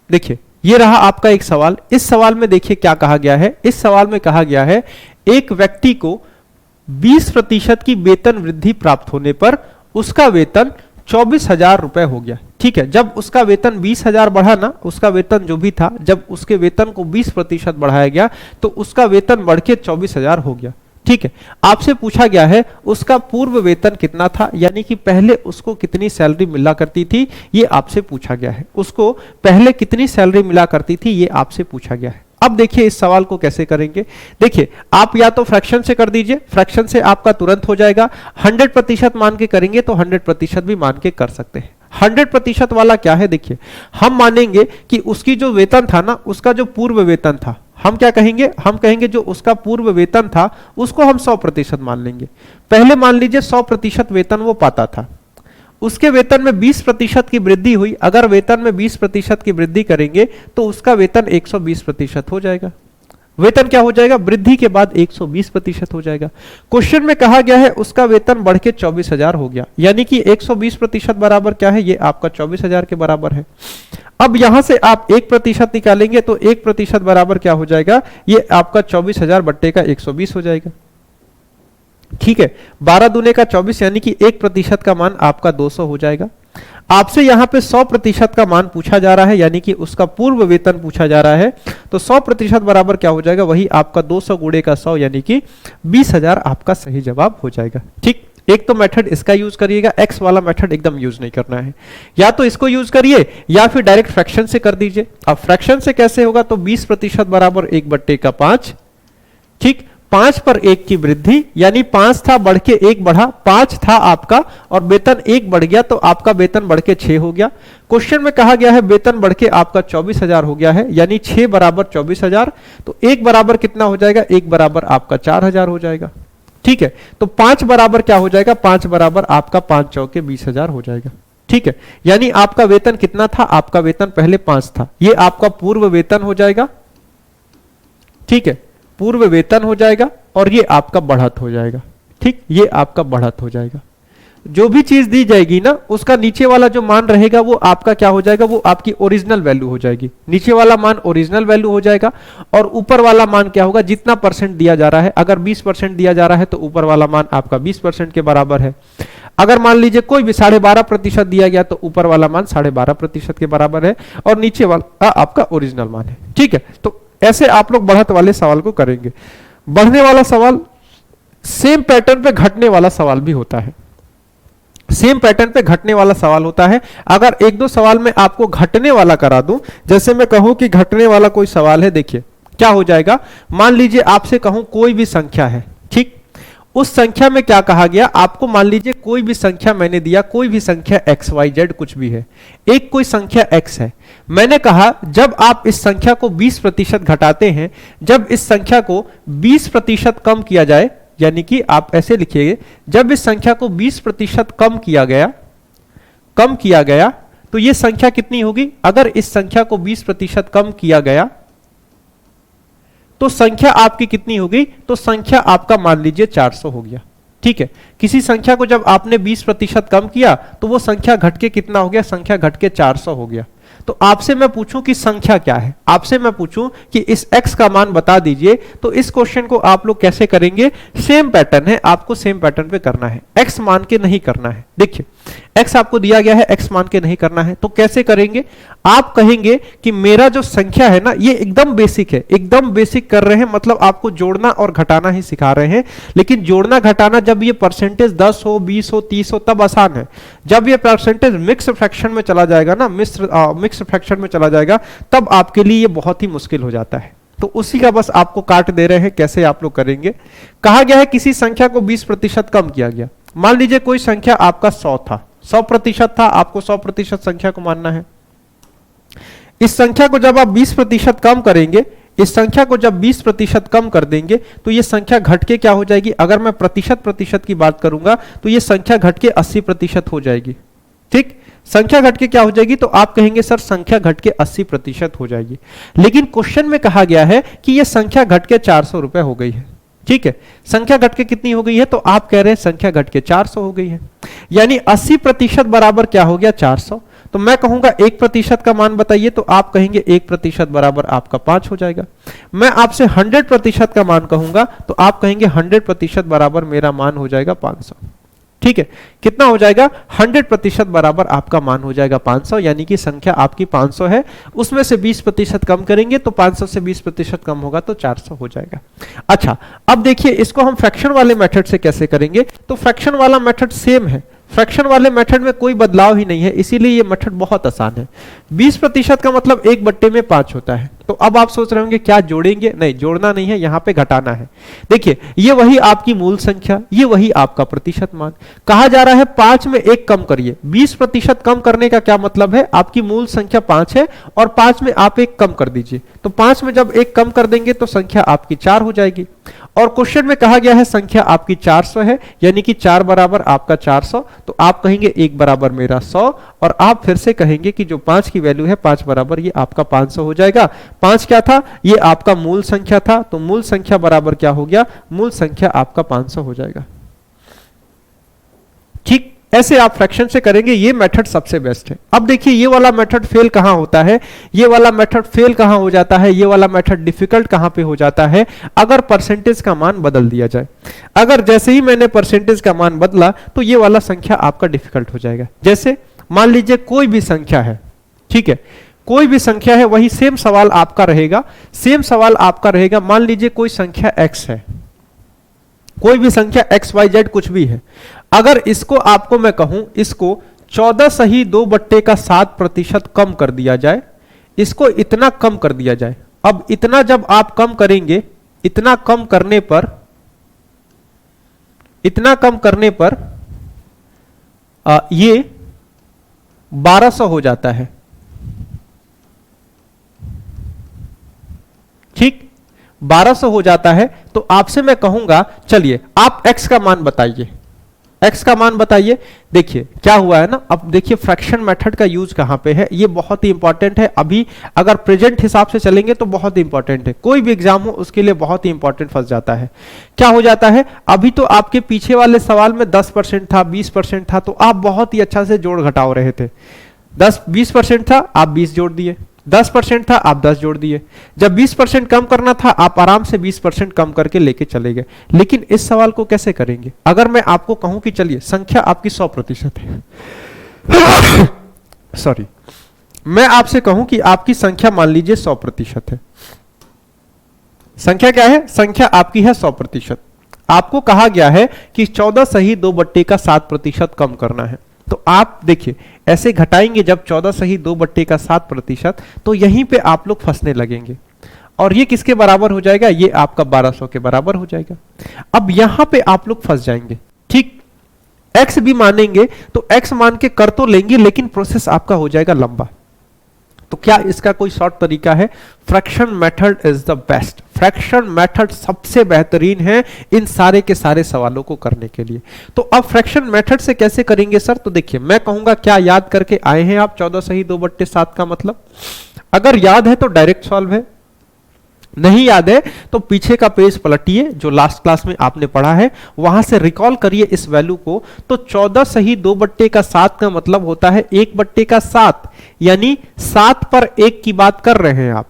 देखिए ये रहा आपका एक सवाल। इस सवाल में देखिए क्या कहा गया है, इस सवाल में कहा गया है एक व्यक्ति को 20% की वेतन वृद्धि प्राप्त होने पर उसका वेतन 24,000 रुपए हो गया, ठीक है। जब उसका वेतन 20,000 बढ़ा ना, उसका वेतन जो भी था, जब उसके वेतन को 20% बढ़ाया गया तो उसका वेतन बढ़ के 24,000 हो गया, ठीक है। आपसे पूछा गया है उसका पूर्व वेतन कितना था, यानी कि पहले उसको कितनी सैलरी मिला करती थी, ये आपसे पूछा गया है। उसको पहले कितनी सैलरी मिला करती थी, ये आपसे पूछा गया है। अब देखिए इस सवाल को कैसे करेंगे, देखिए आप या तो फ्रैक्शन से कर दीजिए, फ्रैक्शन से आपका तुरंत हो जाएगा। 100% मान के करेंगे तो 100% भी मान के कर सकते हैं। 100% वाला क्या है, देखिए हम मानेंगे कि उसकी जो वेतन था ना, उसका जो पूर्व वेतन था, हम क्या कहेंगे, हम कहेंगे जो उसका पूर्व वेतन था उसको हम 100% मान लेंगे। पहले मान लीजिए 100% वेतन वो पाता था, उसके वेतन में 20% की वृद्धि हुई। अगर वेतन में 20% की वृद्धि करेंगे तो उसका वेतन 120% हो जाएगा। वेतन क्या हो जाएगा, वृद्धि के बाद 120% हो जाएगा। क्वेश्चन में कहा गया है उसका वेतन बढ़ के 24,000 हो गया, यानी कि 120% बराबर क्या है, ये आपका 24,000 के बराबर है। अब यहां से आप 1% निकालेंगे तो 1% बराबर क्या हो जाएगा, ये आपका 24,000 बट्टे का 120 हो जाएगा, ठीक है। 12 दूने का 24, यानी कि 1% का मान आपका 200 हो जाएगा। आपसे यहां पे 100% का मान पूछा जा रहा है, यानी कि उसका पूर्व वेतन पूछा जा रहा है। तो 100% बराबर क्या हो जाएगा, वही आपका 200 गुणे का 100 यानी कि 20,000 आपका सही जवाब हो जाएगा। ठीक, एक तो मेथड इसका यूज करिएगा, एक्स वाला मेथड एकदम यूज नहीं करना है। या तो इसको यूज करिए या फिर डायरेक्ट फ्रैक्शन से कर दीजिए। अब फ्रैक्शन से कैसे होगा, तो 20% बराबर 1/5। ठीक, 5 पर 1 की वृद्धि, यानी 5 था बढ़ के 1 बढ़ा, 5 था आपका और वेतन 1 बढ़ गया तो आपका वेतन बढ़ के 6 हो गया। क्वेश्चन में कहा गया है वेतन बढ़ के आपका 24,000 हो गया है, यानी 6 बराबर 24,000। तो 1 बराबर कितना हो जाएगा, 1 बराबर आपका 4,000 हो जाएगा। ठीक है, तो 5 बराबर क्या हो जाएगा, 5 बराबर आपका 5 चौके 20,000 हो जाएगा। ठीक है, यानी आपका वेतन कितना था, आपका वेतन पहले 5 था, ये आपका पूर्व वेतन हो जाएगा। ठीक है, पूर्व वेतन हो जाएगा और ये आपका बढ़त हो जाएगा। ठीक, ये आपका बढ़त हो जाएगा। जो भी चीज दी जाएगी ना, उसका नीचे वाला जो मान रहेगा वो आपका क्या हो जाएगा, वो आपकी ओरिजिनल वैल्यू हो जाएगी। नीचे वाला मान ओरिजिनल वैल्यू हो जाएगा और ऊपर वाला मान क्या होगा, जितना परसेंट दिया जा रहा है। अगर 20% दिया जा रहा है तो ऊपर वाला मान आपका 20% के बराबर है। अगर मान लीजिए कोई भी 12.5% दिया गया तो ऊपर वाला मान 12.5% के बराबर है और नीचे वाला आपका ओरिजिनल मान है। ठीक है, तो ऐसे आप लोग बढ़त वाले सवाल को करेंगे। बढ़ने वाला सवाल सेम पैटर्न पे घटने वाला सवाल भी होता है। सेम पैटर्न पे घटने वाला सवाल होता है। अगर एक दो सवाल में आपको घटने वाला करा दूं, जैसे मैं कहूं कि घटने वाला कोई सवाल है, देखिए क्या हो जाएगा। मान लीजिए आपसे कहूं कोई भी संख्या है, ठीक, उस संख्या में क्या कहा गया, आपको मान लीजिए कोई भी संख्या मैंने दिया, कोई भी संख्या XYZ कुछ भी है, एक कोई संख्या X है। मैंने कहा जब आप इस संख्या को 20% घटाते हैं, जब इस संख्या को 20% कम किया जाए, यानी कि आप ऐसे लिखिए, जब इस संख्या को 20% कम किया गया तो ये संख्या कितनी होगी। अगर इस संख्या को 20% कम किया गया तो संख्या आपकी कितनी होगी, तो संख्या आपका मान लीजिए 400 हो गया। ठीक है, किसी संख्या को जब आपने 20% कम किया तो वो संख्या घट के कितना हो गया, संख्या घट के 400 हो गया। तो आपसे मैं पूछूं कि संख्या क्या है, आपसे मैं पूछूं कि इस x का मान बता दीजिए, तो इस क्वेश्चन को आप लोग कैसे करेंगे, सेम पैटर्न है, आपको सेम पैटर्न पे करना है, x मान के नहीं करना है। देखिए x आपको दिया गया है, x मान के नहीं करना है, तो कैसे करेंगे, आप कहेंगे कि मेरा जो संख्या है ना, ये एकदम बेसिक है, एकदम बेसिक कर रहे हैं, मतलब आपको जोड़ना और घटाना ही सिखा रहे हैं। लेकिन जोड़ना घटाना जब ये परसेंटेज 10 हो, 20 हो, 30 हो तब आसान है। जब ये परसेंटेज मिक्स फ्रैक्शन में चला जाएगा ना, मिक्स फ्रैक्शन में चला जाएगा, तब आपके लिए ये बहुत ही मुश्किल हो जाता है। तो उसी का बस आपको काट दे रहे हैं, कैसे आप लोग करेंगे। कहा गया है किसी संख्या को 20% कम किया गया। मान लीजिए कोई संख्या आपका 100 था, 100% था, आपको 100% संख्या को मानना है। इस संख्या को जब आप 20% कम करेंगे, इस संख्या को जब 20% कम कर देंगे तो ये संख्या घट के क्या हो जाएगी, अगर मैं प्रतिशत की बात करूंगा तो ये संख्या घट के 80% हो जाएगी। ठीक, संख्या घट के क्या हो जाएगी, तो आप कहेंगे सर संख्या घट के 80% हो जाएगी। लेकिन क्वेश्चन में कहा गया है कि ये संख्या घट के 400 रुपए हो गई है। ठीक है, संख्या घट के कितनी हो गई है, तो आप कह रहे हैं संख्या घट के 400 हो गई है, यानी 80% बराबर क्या हो गया, 400। तो मैं कहूंगा 1% का मान बताइए, तो आप कहेंगे 1% बराबर आपका 5 हो जाएगा। मैं आपसे 100% का मान कहूंगा तो आप कहेंगे 100% बराबर मेरा मान हो जाएगा 500। ठीक है, कितना हो जाएगा, 100% बराबर आपका मान हो जाएगा 500, यानी कि संख्या आपकी 500 है, उसमें से 20% कम करेंगे तो 500 से 20% कम होगा तो 400 हो जाएगा। अच्छा, अब देखिए इसको हम फ्रैक्शन वाले मेथड से कैसे करेंगे। तो फ्रैक्शन वाला मेथड सेम है, फ्रैक्शन वाले मेथड में कोई बदलाव ही नहीं है, इसीलिए ये मेथड बहुत आसान है। 20% का मतलब 1/5 होता है। तो अब आप सोच रहे होंगे क्या जोड़ेंगे, नहीं जोड़ना नहीं है, यहां पे घटाना है। देखिए ये वही आपकी मूल संख्या, ये वही आपका प्रतिशत मान। कहा जा रहा है 5 में 1 कम करिए। 20% कम करने का क्या मतलब है, आपकी मूल संख्या 5 है और 5 में आप 1 कम कर दीजिए, तो 5 में जब 1 कम कर देंगे तो संख्या आपकी 4 हो जाएगी। और क्वेश्चन में कहा गया है संख्या आपकी 400 है, यानी कि 4 बराबर आपका 400, तो आप कहेंगे 1 बराबर मेरा 100, और आप फिर से कहेंगे कि जो 5 की वैल्यू है 5 बराबर ये आपका 500 हो जाएगा। 5 क्या था, ये आपका मूल संख्या था, तो मूल संख्या बराबर क्या हो गया, मूल संख्या आपका 500 हो जाएगा। ठीक, ऐसे आप फ्रैक्शन से करेंगे, ये मेथड सबसे बेस्ट है। अब देखिए ये वाला मेथड फेल कहां होता है, ये वाला मेथड फेल कहां हो जाता है, ये वाला मेथड डिफिकल्ट कहां पे हो जाता है, अगर परसेंटेज का मान बदल दिया जाए। अगर जैसे ही मैंने परसेंटेज का मान बदला तो ये वाला संख्या आपका डिफिकल्ट हो जाएगा। जैसे मान लीजिए कोई भी संख्या है, ठीक है, कोई भी संख्या है, वही सेम सवाल आपका रहेगा, सेम सवाल आपका रहेगा। मान लीजिए कोई संख्या x है, कोई भी संख्या x y z कुछ भी है, अगर इसको आपको मैं कहूं इसको 14 सही 2/7% कम कर दिया जाए, इसको इतना कम कर दिया जाए। अब इतना जब आप कम करेंगे, इतना कम करने पर, इतना कम करने पर ये 1200 हो जाता है, ठीक, 1200 हो जाता है। तो आपसे मैं कहूंगा चलिए आप x का मान बताइए, x का मान बताइए। देखिए क्या हुआ है ना, अब देखिए फ्रैक्शन मेथड का यूज कहां पे है, ये बहुत ही इंपॉर्टेंट है। अभी अगर प्रेजेंट हिसाब से चलेंगे तो बहुत इंपॉर्टेंट है, कोई भी एग्जाम हो उसके लिए बहुत ही इंपॉर्टेंट फंस जाता है। क्या हो जाता है, अभी तो आपके पीछे वाले सवाल में 10% था, 20% था, तो आप बहुत ही अच्छा से जोड़ घटाव रहे थे। 20% था, आप 20 जोड़ दिए, 10% था, आप 10 जोड़ दिए। जब 20% कम करना था, आप आराम से 20% कम करके लेके चले गए। लेकिन इस सवाल को कैसे करेंगे, अगर मैं आपको कहूं कि चलिए संख्या आपकी 100% है सॉरी, मैं आपसे कहूं कि आपकी संख्या मान लीजिए 100% है, संख्या क्या है, संख्या आपकी है 100%। आपको कहा गया है कि 14 सही 2/7% कम करना है। तो आप देखिए ऐसे घटाएंगे जब 14 सही 2/7%, तो यहीं पे आप लोग फंसने लगेंगे। और ये किसके बराबर हो जाएगा, ये आपका 1200 के बराबर हो जाएगा। अब यहां पे आप लोग फंस जाएंगे, ठीक, x भी मानेंगे तो x मान के कर तो लेंगे, लेकिन प्रोसेस आपका हो जाएगा लंबा। तो क्या इसका कोई शॉर्ट तरीका है, fraction method is the best, fraction method सबसे बेहतरीन है इन सारे के सारे सवालों को करने के लिए। तो अब फ्रैक्शन मेथड से कैसे करेंगे सर, तो देखिए मैं कहूंगा क्या याद करके आए हैं आप 14 सही 2/7 का मतलब, अगर याद है तो डायरेक्ट सॉल्व है, नहीं याद है तो पीछे का पेज पलटिए, जो लास्ट क्लास में आपने पढ़ा है वहां से रिकॉल करिए इस वैल्यू को। तो 14 सही 2/7 का मतलब होता है 1/7, यानी 7 पर 1 की बात कर रहे हैं आप,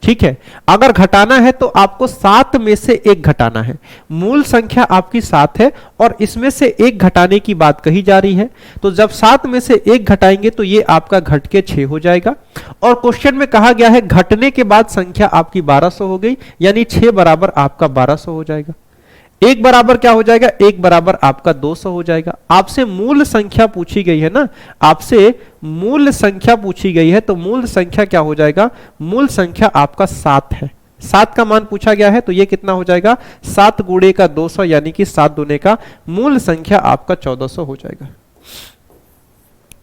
ठीक है। अगर घटाना है तो आपको 7 में से 1 घटाना है, मूल संख्या आपकी 7 है और इसमें से 1 घटाने की बात कही जा रही है। तो जब 7 में से 1 घटाएंगे तो ये आपका घट के 6 हो जाएगा। और क्वेश्चन में कहा गया है घटने के बाद संख्या आपकी 1200 हो गई, यानी 6 बराबर आपका 1200 हो जाएगा। 1 बराबर क्या हो जाएगा, 1 बराबर आपका 200 हो जाएगा। आपसे मूल संख्या पूछी गई है ना, आपसे मूल संख्या पूछी गई है, तो मूल संख्या क्या हो जाएगा, मूल संख्या आपका 7 है, 7 का मान पूछा गया है, तो ये कितना हो जाएगा 7 गुणे का 200, यानी कि 7 दूने का मूल संख्या आपका 1400 हो जाएगा।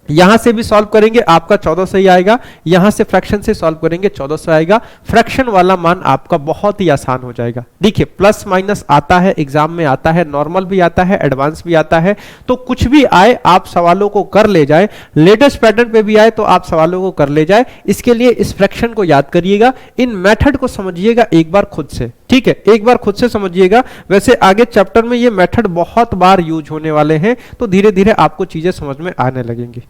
यहां से भी सॉल्व करेंगे आपका 1400 ही आएगा, यहां से फ्रैक्शन से सॉल्व करेंगे 1400 आएगा। फ्रैक्शन वाला मान आपका बहुत ही आसान हो जाएगा। देखिए प्लस माइनस आता है, एग्जाम में आता है, नॉर्मल भी आता है, एडवांस भी आता है, तो कुछ भी आए आप सवालों को कर ले जाए, लेटेस्ट पैटर्न पे भी आए तो आप सवालों को कर ले जाए। इसके लिए इस फ्रैक्शन को याद करिएगा, इन मेथड को समझिएगा एक बार खुद से, ठीक है, एक बार खुद से समझिएगा। वैसे आगे चैप्टर में ये मेथड बहुत बार यूज होने वाले हैं, तो धीरे धीरे आपको चीजें समझ में आने लगेंगी,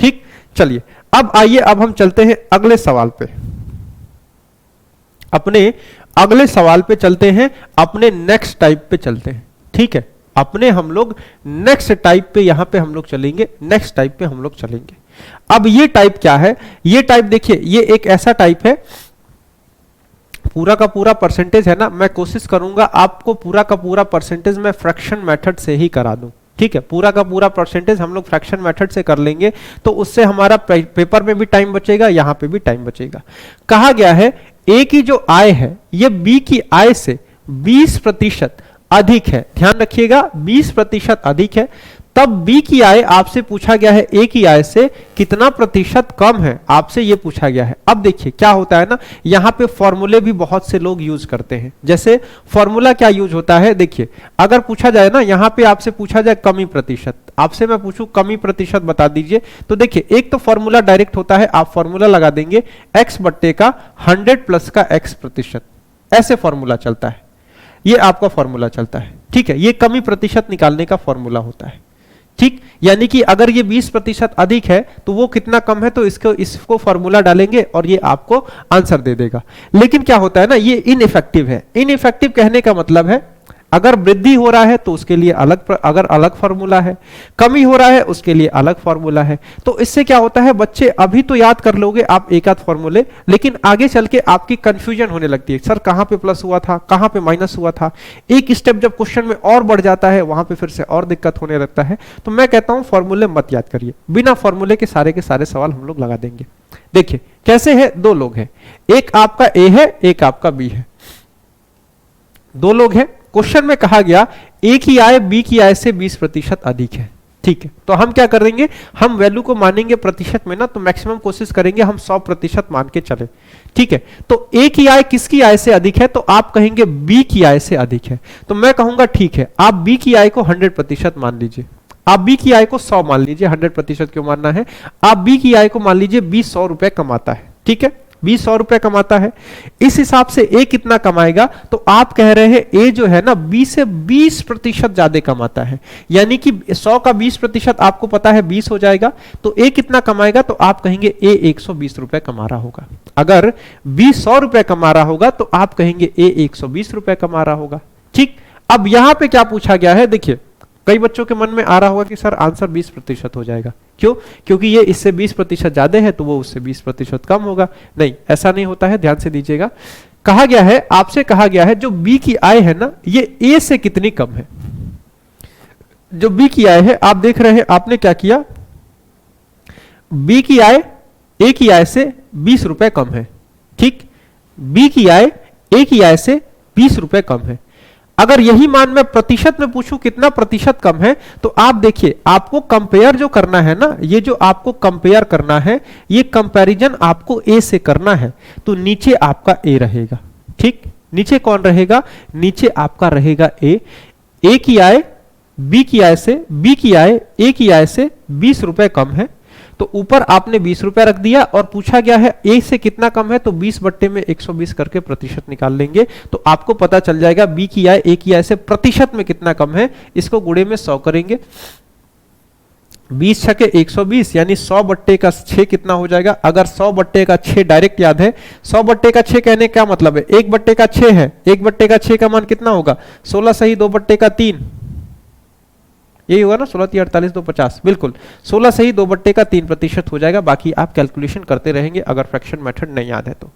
ठीक। चलिए अब आइए, अब हम चलते हैं अगले सवाल पे, अपने अगले सवाल पे चलते हैं, अपने नेक्स्ट टाइप पे चलते हैं, ठीक है। अपने हम लोग नेक्स्ट टाइप पे यहां पे हम लोग चलेंगे, नेक्स्ट टाइप पे हम लोग चलेंगे। अब ये टाइप क्या है, ये टाइप देखिए, ये एक ऐसा टाइप है, पूरा का पूरा परसेंटेज है ना, मैं कोशिश करूंगा आपको पूरा का पूरा परसेंटेज मैं फ्रैक्शन मेथड से ही करा दूं, ठीक है। पूरा का पूरा परसेंटेज हम लोग फ्रैक्शन मेथड से कर लेंगे, तो उससे हमारा पेपर में भी टाइम बचेगा, यहां पे भी टाइम बचेगा। कहा गया है ए की जो आय है ये बी की आय से 20% अधिक है, ध्यान रखिएगा 20% अधिक है, तब बी की आय आपसे पूछा गया है ए की आय से कितना प्रतिशत कम है, आपसे ये पूछा गया है। अब देखिए क्या होता है ना, यहां पे फॉर्मूले भी बहुत से लोग यूज करते हैं। जैसे फॉर्मूला क्या यूज होता है, देखिए अगर पूछा जाए ना, यहां पे आपसे पूछा जाए कमी प्रतिशत, आपसे मैं पूछूं कमी प्रतिशत बता दीजिए, तो देखिए एक तो फॉर्मूला डायरेक्ट होता है, आप फॉर्मूला लगा देंगे x बट्टे का 100 प्लस का x%, ऐसे फॉर्मूला चलता है, ये आपका फॉर्मूला चलता है, ठीक है। ये कमी प्रतिशत निकालने का फॉर्मूला होता है, ठीक। यानी कि अगर ये 20% अधिक है तो वो कितना कम है, तो इसको फॉर्मूला डालेंगे और ये आपको आंसर दे देगा। लेकिन क्या होता है ना, ये इनइफेक्टिव है। इनइफेक्टिव कहने का मतलब है, अगर वृद्धि हो रहा है तो उसके लिए अगर अलग फॉर्मूला है, कमी हो रहा है उसके लिए अलग फॉर्मूला है। तो इससे क्या होता है बच्चे, अभी तो याद कर लोगे आप एक आध फॉर्मूले, लेकिन आगे चल के आपकी कंफ्यूजन होने लगती है, सर कहां पे प्लस हुआ था, कहां पे माइनस हुआ था। एक स्टेप जब क्वेश्चन में और बढ़ जाता है वहां पे फिर से और दिक्कत होने लगता है। तो मैं कहता हूं फॉर्मूले मत याद करिए, बिना फॉर्मूले के सारे सवाल हम लोग लगा देंगे। देखिए कैसे है, दो लोग हैं, एक आपका ए है एक आपका बी है, दो लोग हैं। क्वेश्चन में कहा गया ए की आय बी की आय से 20% अधिक है, ठीक है। तो हम क्या करेंगे, हम वैल्यू को मानेंगे प्रतिशत में ना, तो मैक्सिमम कोशिश करेंगे हम 100% मान के चले, ठीक है। तो ए की आय किसकी आय से अधिक है, तो आप कहेंगे बी की आय से अधिक है। तो मैं कहूंगा ठीक है, आप बी की आय को 100% मान लीजिए, आप बी की आय को 100 मान लीजिए, 100% क्यों मानना है, आप बी की आय को मान लीजिए बी 100 रुपए कमाता है, ठीक है, बी 100 रुपए कमाता है। इस हिसाब से ए कितना कमाएगा, तो आप कह रहे हैं ए जो है ना बी से 20% ज्यादा कमाता है, यानी कि 100 का 20% आपको पता है 20 हो जाएगा। तो ए कितना कमाएगा, तो आप कहेंगे ए 120 रुपए कमा रहा होगा। अगर बी 100 रुपए कमा रहा होगा तो आप कहेंगे ए 120 रुपए कमा रहा होगा, ठीक। अब यहां पे क्या पूछा गया है, देखिए कई बच्चों के मन में आ रहा होगा कि सर आंसर 20% हो जाएगा, क्यों, क्योंकि ये इससे 20% ज्यादा है तो वो उससे 20% कम होगा। नहीं, ऐसा नहीं होता है, ध्यान से दीजिएगा। कहा गया है, आपसे कहा गया है जो बी की आय है ना ये ए से कितनी कम है। जो बी की आय है आप देख रहे हैं, आपने क्या किया, बी की आय ए की आय से 20 रुपए कम है, ठीक। बी की आय ए की आय से 20 रुपए कम है। अगर यही मान मैं प्रतिशत में पूछूं कितना प्रतिशत कम है, तो आप देखिए आपको कंपेयर जो करना है ना, ये जो आपको कंपेयर करना है, ये कंपैरिजन आपको ए से करना है। तो नीचे आपका ए रहेगा, ठीक। नीचे कौन रहेगा, नीचे आपका रहेगा ए। ए की आय बी की आय से, बी की आय ए की आय से 20 रुपए कम है, तो ऊपर आपने 20 रुपए रख दिया और पूछा गया है ए से कितना कम है, तो 20 बट्टे में 120 करके प्रतिशत निकाल लेंगे तो आपको पता चल जाएगा बी की आय ए की आय से प्रतिशत में कितना कम है। इसको गुणे में 100 करेंगे, 20 छके 120 यानी 100 बट्टे का 6 कितना हो जाएगा। अगर 100 बट्टे का 6 डायरेक्ट याद है, 100 बट्टे का 6 कहने का मतलब है 1 बट्टे का 6 है, 1 बट्टे का 6 का मान कितना होगा, 16 सही 2 बट्टे का 3, यही होगा ना, 16 3 48 2 50, बिल्कुल 16 सही 2 बट्टे का 3% हो जाएगा। बाकी आप कैलकुलेशन करते रहेंगे अगर फ्रैक्शन मेथड नहीं याद है तो,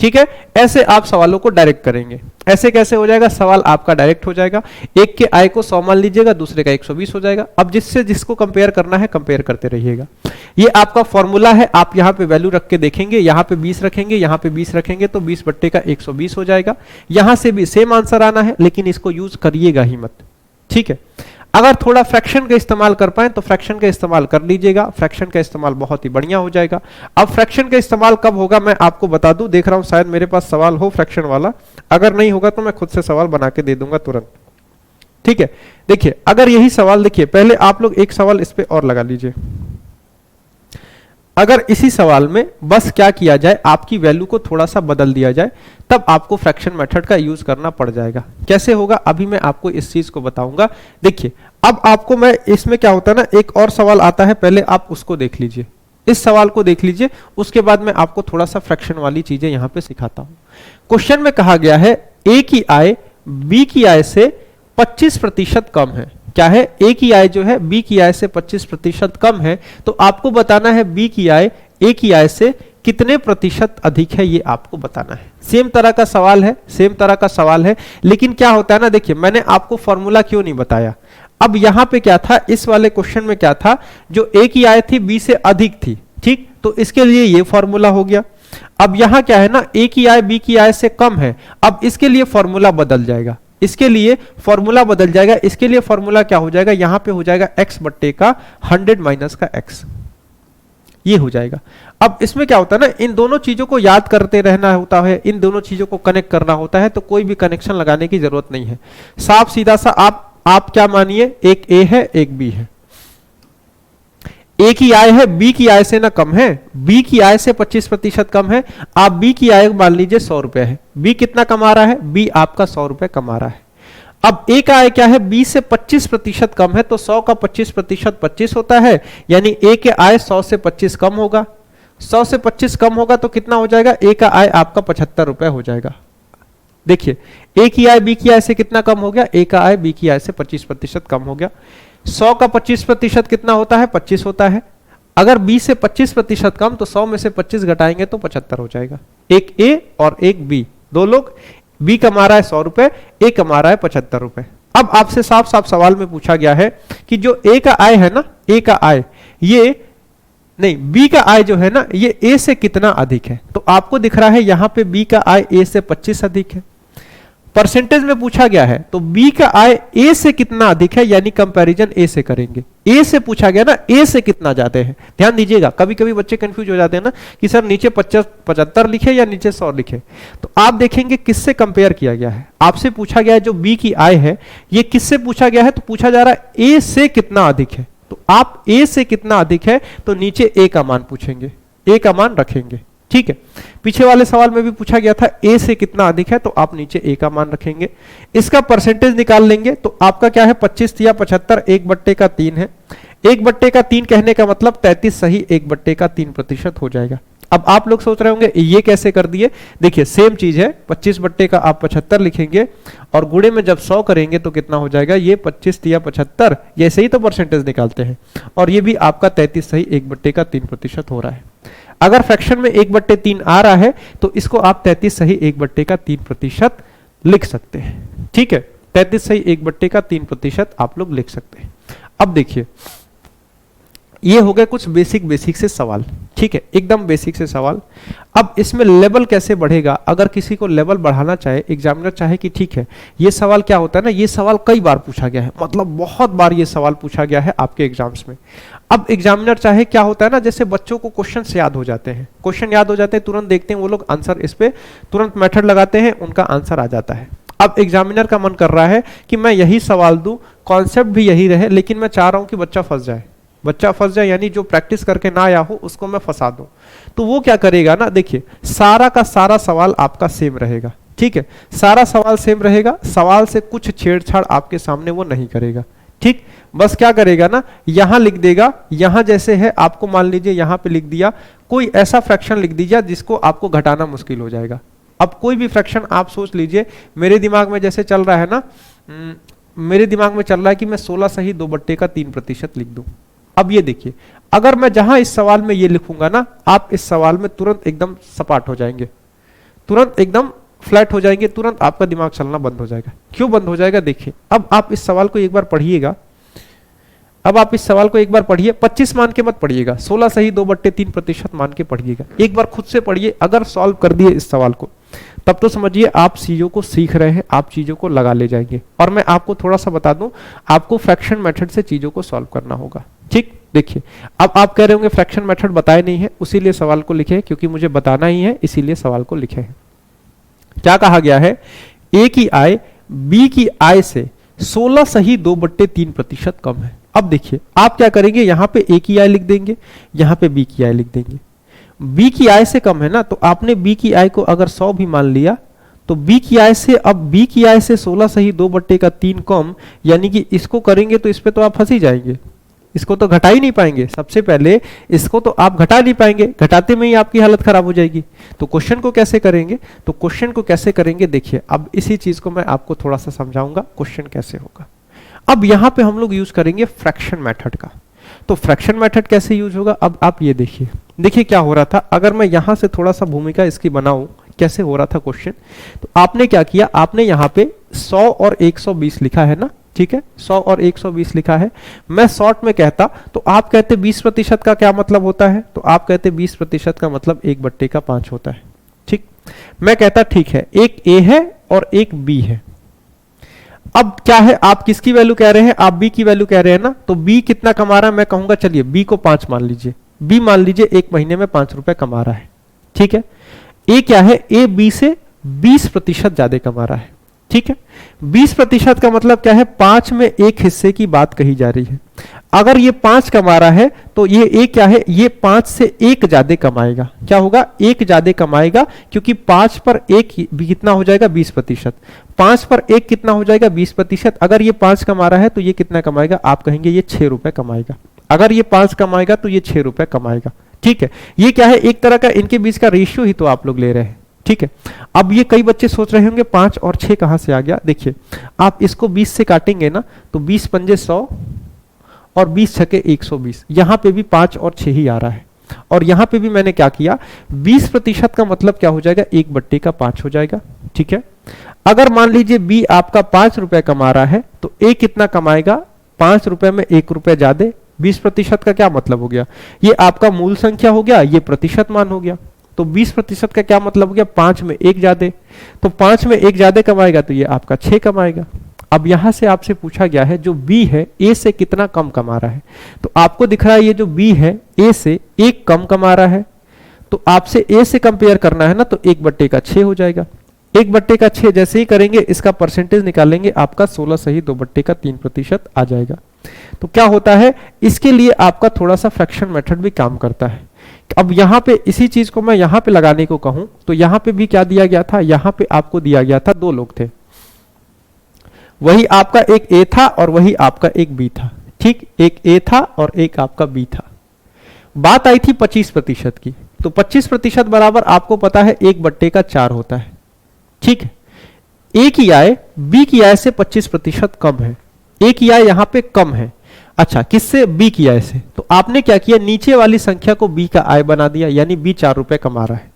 ठीक है। ऐसे आप सवालों को डायरेक्ट करेंगे। ऐसे कैसे हो जाएगा, सवाल आपका डायरेक्ट हो जाएगा, एक के आय को 100 मान लीजिएगा, दूसरे का 120 हो जाएगा। अब जिससे जिसको कंपेयर करना है कंपेयर करते रहिएगा। ये आपका फॉर्मूला है, आप यहाँ पे वैल्यू रख के देखेंगे, यहाँ पे 20 रखेंगे, यहाँ पे 20 रखेंगे तो 20 बट्टे का 120 हो जाएगा। यहां से भी सेम आंसर आना है, लेकिन इसको यूज करिएगा ही मत, ठीक है। अगर थोड़ा फ्रैक्शन का इस्तेमाल कर पाए तो फ्रैक्शन का इस्तेमाल कर लीजिएगा, फ्रैक्शन का इस्तेमाल बहुत ही बढ़िया हो जाएगा। अब फ्रैक्शन का इस्तेमाल कब होगा मैं आपको बता दूं, देख रहा हूं शायद मेरे पास सवाल हो फ्रैक्शन वाला, अगर नहीं होगा तो मैं खुद से सवाल बना के दे दूंगा तुरंत, ठीक है। देखिए अगर यही सवाल, देखिए पहले आप लोग एक सवाल इस पे और लगा लीजिए। अगर इसी सवाल में बस क्या किया जाए, आपकी वैल्यू को थोड़ा सा बदल दिया जाए, तब आपको फ्रैक्शन मेथड का यूज करना पड़ जाएगा। कैसे होगा अभी मैं आपको इस चीज को बताऊंगा। देखिए अब आपको मैं इसमें क्या होता है ना, एक और सवाल आता है, पहले आप उसको देख लीजिए, इस सवाल को देख लीजिए, उसके बाद मैं आपको थोड़ा सा फ्रैक्शन वाली चीजें यहां पे सिखाता हूं। क्वेश्चन में कहा गया है ए की आय बी की आय से 25% कम है। क्या है, ए की आय जो है बी की आय से 25% कम है, तो आपको बताना है बी की आय ए की आय से कितने प्रतिशत अधिक है, ये आपको बताना है। सेम तरह का सवाल है, सेम तरह का सवाल है, लेकिन क्या होता है ना, देखिए मैंने आपको फॉर्मूला क्यों नहीं बताया। अब यहां पे क्या था, इस वाले क्वेश्चन में क्या था, जो ए की आय थी बी से अधिक थी, ठीक, तो इसके लिए ये फॉर्मूला हो गया। अब यहां क्या है ना, ए की आय बी की आय से कम है, अब इसके लिए फॉर्मूला बदल जाएगा, इसके लिए फॉर्मूला बदल जाएगा। इसके लिए फॉर्मूला क्या हो जाएगा, यहां पे हो जाएगा x बट्टे का 100 माइनस का x, ये हो जाएगा। अब इसमें क्या होता है ना, इन दोनों चीजों को याद करते रहना होता है, इन दोनों चीजों को कनेक्ट करना होता है, तो कोई भी कनेक्शन लगाने की जरूरत नहीं है। साफ सीधा सा आप क्या मानिए, एक ए है एक बी है, ए की आय है बी की आय से ना कम है, बी की आय से 25% कम है। आप बी की आय मान लीजिए 100 रुपए है, बी कितना कमा रहा है, बी आपका 100 रुपए कमा रहा है। अब ए का आय क्या है, बी से 25% कम है, तो 100 का 25% 25 होता है, यानी ए के आय 100 से 25 कम होगा। 100 से 25 कम होगा तो कितना हो जाएगा, ए का आय आपका 75 रुपए हो जाएगा। देखिए ए की आय बी की आय से कितना कम हो गया, ए का आय बी की आय से 25% कम हो गया। 100 का 25% कितना होता है, 25 होता है। अगर बी से 25% कम तो 100 में से 25 घटाएंगे तो 75 हो जाएगा। एक ए और एक बी, दो लोग, बी कमा रहा है 100 रुपए, ए कमा रहा है 75 रुपए। अब आपसे साफ साफ सवाल में पूछा गया है कि जो ए का आय है ना, ए का आय ये नहीं, बी का आय जो है ना ये ए से कितना अधिक है। तो आपको दिख रहा है यहां पे बी का आय ए से 25 अधिक है। परसेंटेज में पूछा गया है तो बी का आय ए से कितना अधिक है, यानी कंपैरिजन ए से करेंगे। ए से पूछा गया ना, ए से कितना ज्यादा है। ध्यान दीजिएगा, कभी कभी बच्चे कंफ्यूज हो जाते हैं ना कि सर नीचे 75 लिखे या नीचे 100 लिखे। तो आप देखेंगे किससे कंपेयर किया गया है। आपसे पूछा गया है जो बी की आय है ये किससे पूछा गया है, तो पूछा जा रहा है ए से कितना अधिक है। तो आप ए से कितना अधिक है तो नीचे ए का मान पूछेंगे, ए का मान रखेंगे। ठीक है, पीछे वाले सवाल में भी पूछा गया था ए से कितना अधिक है, तो आप नीचे ए का मान रखेंगे। इसका परसेंटेज निकाल लेंगे तो आपका क्या है, 25 या 75, 1/3 है। 1/3 कहने का मतलब 33 सही 1/3% हो जाएगा। अब आप लोग सोच रहे होंगे ये कैसे कर दिए। देखिए सेम चीज है, 25 बट्टे का आप 75 लिखेंगे और गुणे में जब 100 करेंगे तो कितना हो जाएगा, ये 25 या 75, ये सही तो परसेंटेज निकालते हैं। और ये भी आपका 33 सही 1/3% हो रहा है। अगर फ्रैक्शन में 1/3 आ रहा है तो इसको आप 33 सही 1/3% लिख सकते हैं। ठीक है, 33 सही 1/3% आप लोग लिख सकते हैं। अब देखिए ये हो गए कुछ बेसिक से सवाल। ठीक है, एकदम बेसिक से सवाल। अब इसमें लेवल कैसे बढ़ेगा, अगर किसी को लेवल बढ़ाना चाहे, एग्जामिनर चाहे कि ठीक है ये सवाल क्या होता है ना, ये सवाल कई बार पूछा गया है, मतलब बहुत बार ये सवाल पूछा गया है आपके एग्जाम्स में। अब एग्जामिनर चाहे क्या होता है ना, जैसे बच्चों को क्वेश्चन याद हो जाते हैं, क्वेश्चन याद हो जाते हैं, तुरंत देखते हैं वो लोग आंसर, इस पे तुरंत मेथड लगाते हैं, उनका आंसर आ जाता है। अब एग्जामिनर का मन कर रहा है कि मैं यही सवाल दूं, कॉन्सेप्ट भी यही रहे, लेकिन मैं चाह रहा हूं कि बच्चा फंस जाए, बच्चा फंस जाए, यानी जो प्रैक्टिस करके ना आया हो उसको मैं फंसा दूं। तो वो क्या करेगा ना, देखिए सारा का सारा सवाल आपका सेम रहेगा। ठीक है, सारा सवाल सेम रहेगा, सवाल से कुछ छेड़छाड़ आपके सामने वो नहीं करेगा। ठीक, बस क्या करेगा ना, यहां लिख देगा, यहां जैसे है आपको मान लीजिए यहां पे लिख दिया, कोई ऐसा फ्रैक्शन लिख दीजिए जिसको आपको घटाना मुश्किल हो जाएगा। अब कोई भी फ्रैक्शन आप सोच लीजिए, मेरे दिमाग में जैसे चल रहा है ना, मेरे दिमाग में चल रहा है कि मैं 16 सही 2/3% लिख दूं। अब ये देखिए, अगर मैं जहां इस सवाल में ये लिखूंगा ना, आप इस सवाल में तुरंत एकदम सपाट हो जाएंगे, तुरंत एकदम फ्लैट हो जाएंगे, तुरंत आपका दिमाग चलना बंद हो जाएगा। क्यों बंद हो जाएगा, देखिए अब आप इस सवाल को एक बार पढ़िएगा, अब आप इस सवाल को एक बार पढ़िए, 25 मान के मत पढ़िएगा, 16 सही 2/3% मान के पढ़िएगा। एक बार खुद से पढ़िए, अगर सॉल्व कर दिए इस सवाल को तब तो समझिए आप चीजों को सीख रहे हैं, आप चीजों को लगा ले जाएंगे। और मैं आपको थोड़ा सा बता दूं, आपको फ्रैक्शन मेथड से चीजों को सॉल्व करना होगा। ठीक, देखिए अब आप कह रहे होंगे फ्रैक्शन मेथड बताए नहीं है, उसीलिए सवाल को लिखे, क्योंकि मुझे बताना ही है इसीलिए सवाल को लिखे हैं। क्या कहा गया है, ए की आय बी की आय से 16 सही 2/3% कम है। अब देखिए आप क्या करेंगे, यहां पे ए की आय लिख देंगे, यहां पे बी की आय लिख देंगे। बी की आय से कम है ना, तो आपने बी की आय को अगर 100 भी मान लिया तो बी की आय से, अब बी की आय से 16 सही 2/3 कम, यानी कि इसको करेंगे तो इस पे तो आप फंस ही जाएंगे, इसको तो घटा ही नहीं पाएंगे। सबसे पहले इसको तो आप घटा नहीं पाएंगे, घटाते में ही आपकी हालत खराब हो जाएगी। तो क्वेश्चन को कैसे करेंगे, तो क्वेश्चन को कैसे करेंगे, देखिए अब इसी चीज को मैं आपको थोड़ा सा समझाऊंगा क्वेश्चन कैसे होगा। अब यहां पे हम लोग यूज करेंगे फ्रैक्शन मेथड का। तो फ्रैक्शन मेथड कैसे यूज होगा, अब आप ये देखिए, देखिए क्या हो रहा था। अगर मैं यहां से थोड़ा सा भूमिका इसकी बनाऊं, कैसे हो रहा था क्वेश्चन, तो आपने क्या किया, आपने यहां पे 100 और 120 लिखा है ना, ठीक है, 100 और 120 लिखा है। मैं शॉर्ट में कहता तो आप कहते 20% का क्या मतलब होता है, तो आप कहते 20% का मतलब 1/5 होता है। ठीक, मैं कहता ठीक है, एक ए है और एक बी है। अब क्या है, आप किसकी वैल्यू कह रहे हैं, आप बी की वैल्यू कह रहे हैं ना, तो बी कितना कमा रहा है, मैं कहूंगा चलिए बी को 5 मान लीजिए, बी मान लीजिए एक महीने में 5 रुपए कमा रहा है। ठीक है, ए क्या है, ए बी से 20% ज्यादा कमा रहा है। ठीक है, 20% का मतलब क्या है, 5 में एक हिस्से की बात कही जा रही है। अगर ये 5 कमा रहा है तो ये ए क्या है, ये 5 से एक ज्यादा कमाएगा। क्या होगा, एक ज्यादा कमाएगा, क्योंकि 5 पर एक भी कितना हो जाएगा, 20%। 5 पर एक कितना हो जाएगा, 20%। अगर ये 5 कमा रहा है तो ये कितना कमाएगा, आप कहेंगे ये 6 रुपए कमाएगा। अगर ये 5 कमाएगा तो ये 6 रुपए कमाएगा। ठीक है, ये क्या है, एक तरह का इनके बीच का रेशियो ही तो आप लोग ले रहे हैं। ठीक है। अब ये कई बच्चे सोच रहे होंगे 5 और 6 कहां से आ गया। देखिए आप इसको 20 से काटेंगे ना तो 20 पंजे 100 और 20 छके 120, यहां पे भी 5 और 6 ही आ रहा है। और यहां पे भी मैंने क्या किया, 20% का मतलब क्या हो जाएगा, 1/5 हो जाएगा। ठीक है। अगर मान लीजिए बी आपका 5 रुपए कमा रहा है तो ए कितना कमाएगा, 5 रुपए में 1 रुपए ज्यादा। 20% का क्या मतलब हो गया, ये आपका मूल संख्या हो गया, ये प्रतिशत मान हो गया। तो 20% का क्या मतलब हो गया, 5 में 1 ज्यादा। तो 5 में 1 ज्यादा कमाएगा तो ये आपका 6 कमाएगा। अब यहां से आपसे पूछा गया है जो बी है ए से कितना कम कमा रहा है। तो आपको दिख रहा है ये जो बी है ए से 1 कम कमा रहा है, तो आपसे ए से कंपेयर करना है ना, तो 1/6 हो जाएगा। 1/6 जैसे ही करेंगे इसका परसेंटेज निकालेंगे, आपका 16 सही 2/3% आ जाएगा। तो क्या होता है, इसके लिए आपका थोड़ा सा फ्रैक्शन मेथड भी काम करता है। अब यहां पे इसी चीज को मैं यहां पे लगाने को कहूं तो यहां पे भी क्या दिया गया था, यहां पे आपको दिया गया था 2 लोग थे, वही आपका एक ए था और वही आपका एक बी था। ठीक, एक ए था और एक आपका बी था। बात आई थी 25% की, तो 25% बराबर आपको पता है 1/4 होता है। ठीक है। ए की आय बी की आय से 25% कम है, ए की आय यहां पे कम है। अच्छा, किससे, बी की आय से। तो आपने क्या किया, नीचे वाली संख्या को बी का आय बना दिया, यानी बी 4 रुपए कमा रहा है।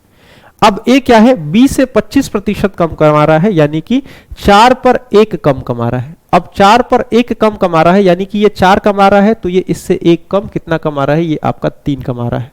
अब ए क्या है, बी से 25% कम कमा रहा है, यानी कि 4 पर 1 कम कमा रहा है। अब 4 पर 1 कम कमा रहा है, यानी कि ये 4 कमा रहा है, तो ये इससे 1 कम कितना कमा रहा है, ये आपका 3 कमा रहा है।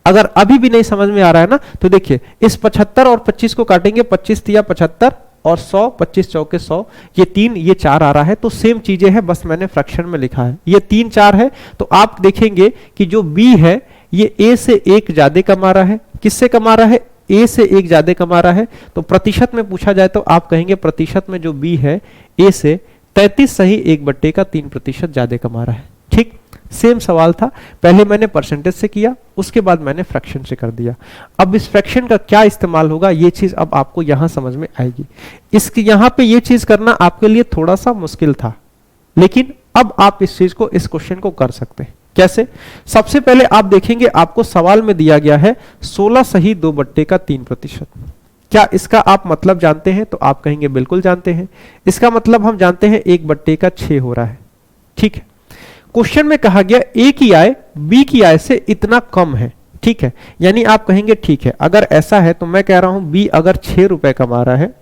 अगर अभी भी नहीं समझ में आ रहा है ना, तो देखिए इस 75 और 25 को काटेंगे, 25 तिया 75 और 100, 25 चौके 100, ये 3 ये 4 आ रहा है। तो सेम चीजें हैं, बस मैंने फ्रैक्शन में लिखा है। ये 3 4 है, तो आप देखेंगे कि जो बी है ये ए से 1 ज्यादा कमा रहा है। किससे कमा रहा है, ए से 1 ज्यादा कमा रहा है। तो प्रतिशत में पूछा जाए तो आप कहेंगे प्रतिशत में जो बी है ए से 33 सही 1/3% ज्यादा कमा रहा है। ठीक, सेम सवाल था, पहले मैंने परसेंटेज से किया, उसके बाद मैंने फ्रैक्शन से कर दिया। अब इस फ्रैक्शन का क्या इस्तेमाल होगा, ये चीज अब आपको यहां समझ में आएगी। इसके यहां पे ये चीज करना आपके लिए थोड़ा सा मुश्किल था, लेकिन अब आप इस चीज को, इस क्वेश्चन को कर सकते हैं। कैसे, सबसे पहले आप देखेंगे आपको सवाल में दिया गया है 16 सही 2/3%। क्या इसका आप मतलब जानते हैं, तो आप कहेंगे बिल्कुल जानते हैं। इसका मतलब हम जानते हैं 1/6 हो रहा है। ठीक है। क्वेश्चन में कहा गया ए की आय बी की आय से इतना कम है। ठीक है, यानी आप कहेंगे ठीक है, अगर ऐसा है तो मैं कह रहा हूं बी अगर 6 रुपए कमा रहा है,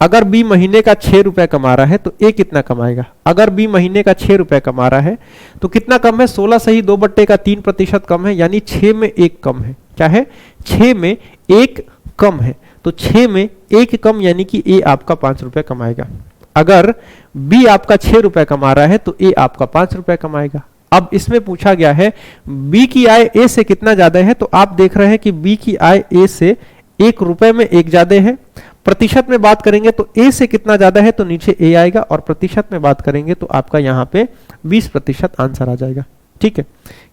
अगर बी महीने का 6 रुपए कमा रहा है तो ए कितना कमाएगा। अगर बी महीने का 6 रुपए कमा रहा है तो कितना कम है, 16 सही 2/3% कम है, यानी 6 में 1 कम है। क्या है, 6 में 1 कम है। तो 6 में 1 कम यानी कि ए आपका 5 रुपए कमाएगा। अगर बी आपका 6 रुपए कमा रहा है तो ए आपका 5 रुपए कमाएगा। अब इसमें पूछा गया है बी की आय ए से कितना ज्यादा है, तो आप देख रहे हैं कि बी की आय ए से 1 रुपए में 1 ज्यादा है। प्रतिशत में बात करेंगे तो ए से कितना ज्यादा है, तो नीचे ए आएगा, और प्रतिशत में बात करेंगे तो आपका यहां पे 20% आंसर आ जाएगा। ठीक है,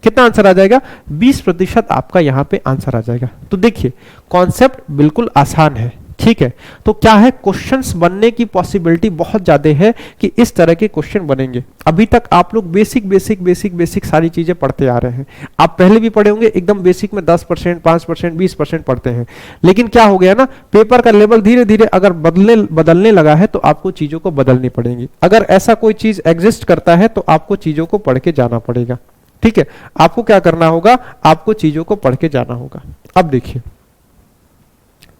कितना आंसर आ जाएगा, 20% आपका यहां पे आंसर आ जाएगा। तो देखिए कॉन्सेप्ट बिल्कुल आसान है। ठीक है, तो क्या है, क्वेश्चंस बनने की पॉसिबिलिटी बहुत ज्यादा है कि इस तरह के क्वेश्चन बनेंगे। अभी तक आप लोग बेसिक सारी चीजें पढ़ते आ रहे हैं। आप पहले भी पढ़े होंगे, एकदम बेसिक में 10%, 5%, 20% पढ़ते हैं। लेकिन क्या हो गया ना, पेपर का लेवल धीरे धीरे अगर बदलने लगा है तो आपको चीजों को बदलनी पड़ेगी। अगर ऐसा कोई चीज एग्जिस्ट करता है तो आपको चीजों को पढ़ के जाना पड़ेगा। ठीक है, आपको क्या करना होगा, आपको चीजों को पढ़ के जाना होगा। अब देखिए,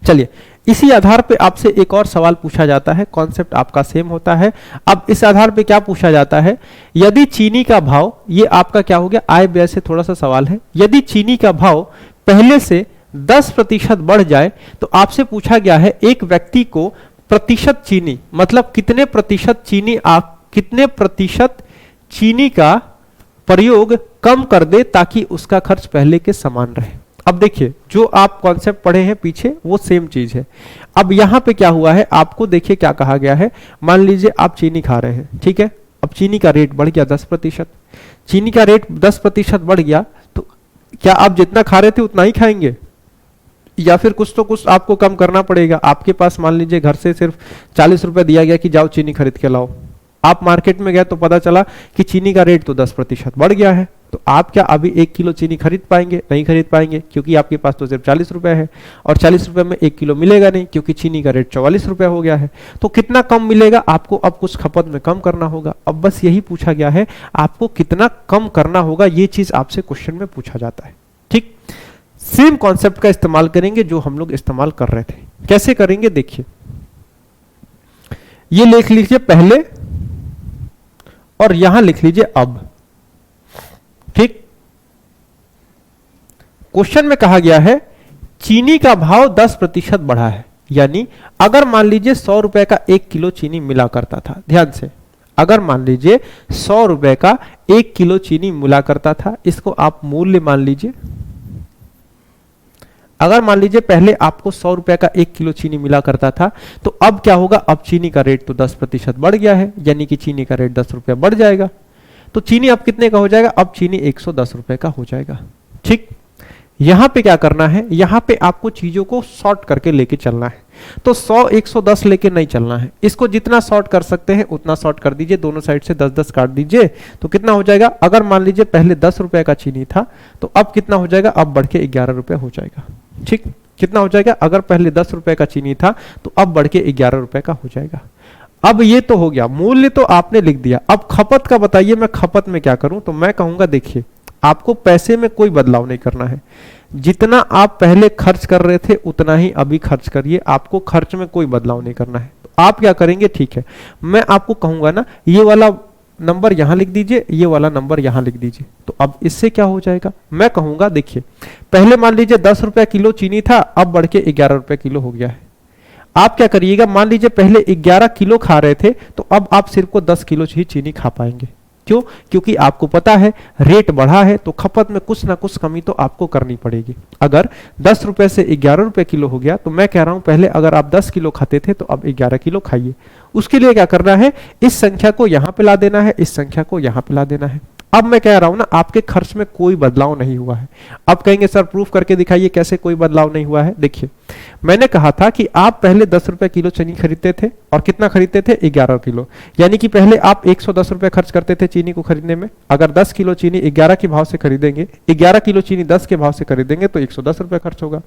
चलिए इसी आधार पे आपसे एक और सवाल पूछा जाता है, कॉन्सेप्ट आपका सेम होता है। अब इस आधार पे क्या पूछा जाता है, यदि चीनी का भाव, ये आपका क्या हो गया, आय व्यय से थोड़ा सा सवाल है। यदि चीनी का भाव पहले से 10% बढ़ जाए तो आपसे पूछा गया है एक व्यक्ति को प्रतिशत चीनी, मतलब कितने प्रतिशत चीनी का प्रयोग कम कर दे ताकि उसका खर्च पहले के समान रहे। अब देखिए जो आप कॉन्सेप्ट पढ़े हैं पीछे वो सेम चीज है। अब यहां पे क्या हुआ है, आपको देखिए क्या कहा गया है। मान लीजिए आप चीनी खा रहे हैं, ठीक है, अब चीनी का रेट बढ़ गया 10%। चीनी का रेट 10% बढ़ गया तो क्या आप जितना खा रहे थे उतना ही खाएंगे, या फिर कुछ तो कुछ आपको कम करना पड़ेगा। आपके पास मान लीजिए घर से सिर्फ 40 रुपए दिया गया कि जाओ चीनी खरीद के लाओ। आप मार्केट में गए तो पता चला कि चीनी का रेट तो 10% बढ़ गया है, तो आप क्या अभी 1 किलो चीनी खरीद पाएंगे? नहीं खरीद पाएंगे, क्योंकि आपके पास तो सिर्फ 40 रुपए है, और 40 रुपए में 1 किलो मिलेगा नहीं, क्योंकि चीनी का रेट 44 रुपए हो गया है। तो कितना कम मिलेगा? आपको अब कुछ खपत में कम करना होगा। अब बस यही पूछा गया है, आपको कितना कम करना होगा, ये चीज आपसे क्वेश्चन में पूछा जाता है। ठीक, सेम कॉन्सेप्ट का इस्तेमाल करेंगे जो हम लोग इस्तेमाल कर रहे थे। कैसे करेंगे देखिए, ये लिख लीजिए पहले और यहां लिख लीजिए अब। ठीक, क्वेश्चन में कहा गया है चीनी का भाव 10% बढ़ा है, यानी अगर मान लीजिए 100 रुपए का 1 किलो चीनी मिला करता था, ध्यान से, अगर मान लीजिए 100 रुपए का 1 किलो चीनी मिला करता था, इसको आप मूल्य मान लीजिए। अगर मान लीजिए पहले आपको 100 रुपए का 1 किलो चीनी मिला करता था, तो अब क्या होगा? अब चीनी का रेट तो 10% बढ़ गया है, यानी कि चीनी का रेट 10 रुपया बढ़ जाएगा। तो चीनी अब कितने का हो जाएगा? अब चीनी 110 रुपए का हो जाएगा। ठीक, यहां पे क्या करना है? यहां पे आपको चीजों को शॉर्ट करके लेके चलना है। तो 100 110 लेके नहीं चलना है, इसको जितना शॉर्ट कर सकते हैं उतना शॉर्ट कर दीजिए, दोनों साइड से 10-10 काट दीजिए। तो कितना हो जाएगा? अगर मान लीजिए पहले 10 रुपए का चीनी था, तो अब कितना हो जाएगा? अब बढ़ के 11 रुपए हो जाएगा। ठीक, कितना हो जाएगा? अगर पहले 10 रुपए का चीनी था, तो अब बढ़ के 11 रुपए का हो जाएगा। अब ये तो हो गया, मूल्य तो आपने लिख दिया। अब खपत का बताइए, मैं खपत में क्या करूं? तो मैं कहूंगा देखिए, आपको पैसे में कोई बदलाव नहीं करना है, जितना आप पहले खर्च कर रहे थे उतना ही अभी खर्च करिए, आपको खर्च में कोई बदलाव नहीं करना है। तो आप क्या करेंगे? ठीक है, मैं आपको कहूंगा ना, ये वाला नंबर यहां लिख दीजिए, ये वाला नंबर यहां लिख दीजिए। तो अब इससे क्या हो जाएगा? मैं कहूंगा देखिए, पहले मान लीजिए 10 रुपए किलो चीनी था, अब बढ़ के 11 रुपए किलो हो गया है। आप क्या करिएगा? मान लीजिए पहले 11 किलो खा रहे थे, तो अब आप सिर्फ को 10 किलो ही चीनी खा पाएंगे। क्यों? क्योंकि आपको पता है रेट बढ़ा है, तो खपत में कुछ ना कुछ कमी तो आपको करनी पड़ेगी। अगर 10 रुपए से 11 रुपए किलो हो गया, तो मैं कह रहा हूं पहले अगर आप 10 किलो खाते थे, तो अब 11 किलो खाइए। उसके लिए क्या करना है? इस संख्या को यहां पे ला देना है, इस संख्या को यहां पे ला देना है। अब मैं कह रहा हूं ना, आपके खर्च में कोई बदलाव नहीं हुआ है। अब कहेंगे सर प्रूफ करके दिखाइए कैसे कोई बदलाव नहीं हुआ है। देखिए, मैंने कहा था कि आप पहले 10 रुपए किलो चीनी खरीदते थे, और कितना खरीदते थे? 11 किलो, यानी कि पहले आप 110 रुपए खर्च करते थे चीनी को खरीदने में। अगर 10 किलो चीनी 11 के भाव से खरीदेंगे, 11 किलो चीनी 10 के भाव से खरीदेंगे, तो 110 रुपए खर्च होगा।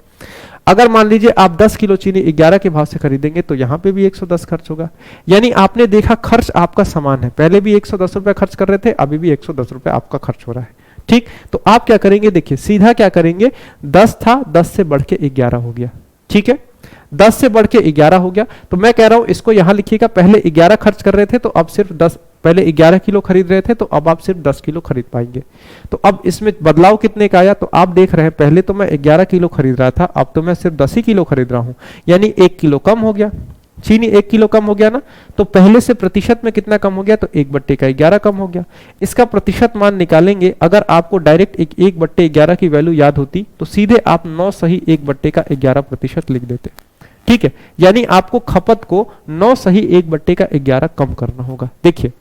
अगर मान लीजिए आप 10 किलो चीनी 11 के भाव से खरीदेंगे, तो यहां पे भी 110 खर्च होगा। यानी आपने देखा खर्च आपका समान है, पहले भी 110 रुपए खर्च कर रहे थे, अभी भी 110 रुपए आपका खर्च हो रहा है। ठीक, तो आप क्या करेंगे? देखिए, सीधा क्या करेंगे? 10 था, 10 से बढ़ के 11 हो गया। ठीक है, 10 से बढ़ के 11 हो गया। तो मैं कह रहा हूं इसको यहां लिखिएगा, पहले 11 खर्च कर रहे थे, तो अब सिर्फ 10, पहले 11 किलो खरीद रहे थे, तो अब आप सिर्फ 10 किलो खरीद पाएंगे। तो अब इसमें बदलाव कितने का आया? तो आप देख रहे हैं, पहले तो मैं 11 किलो खरीद रहा था, अब तो मैं सिर्फ 10 ही किलो खरीद रहा हूं, यानी 1 किलो कम हो गया। चीनी 1 किलो कम हो गया ना, तो पहले से प्रतिशत में कितना कम हो गया? तो 1/11 कम हो गया। इसका प्रतिशत मान निकालेंगे। अगर आपको डायरेक्ट 1/11 की वैल्यू याद होती, तो सीधे आप 9 सही 1/11% लिख देते। ठीक है, यानी आपको खपत को 9 सही 1/11 कम करना होगा। देखिए,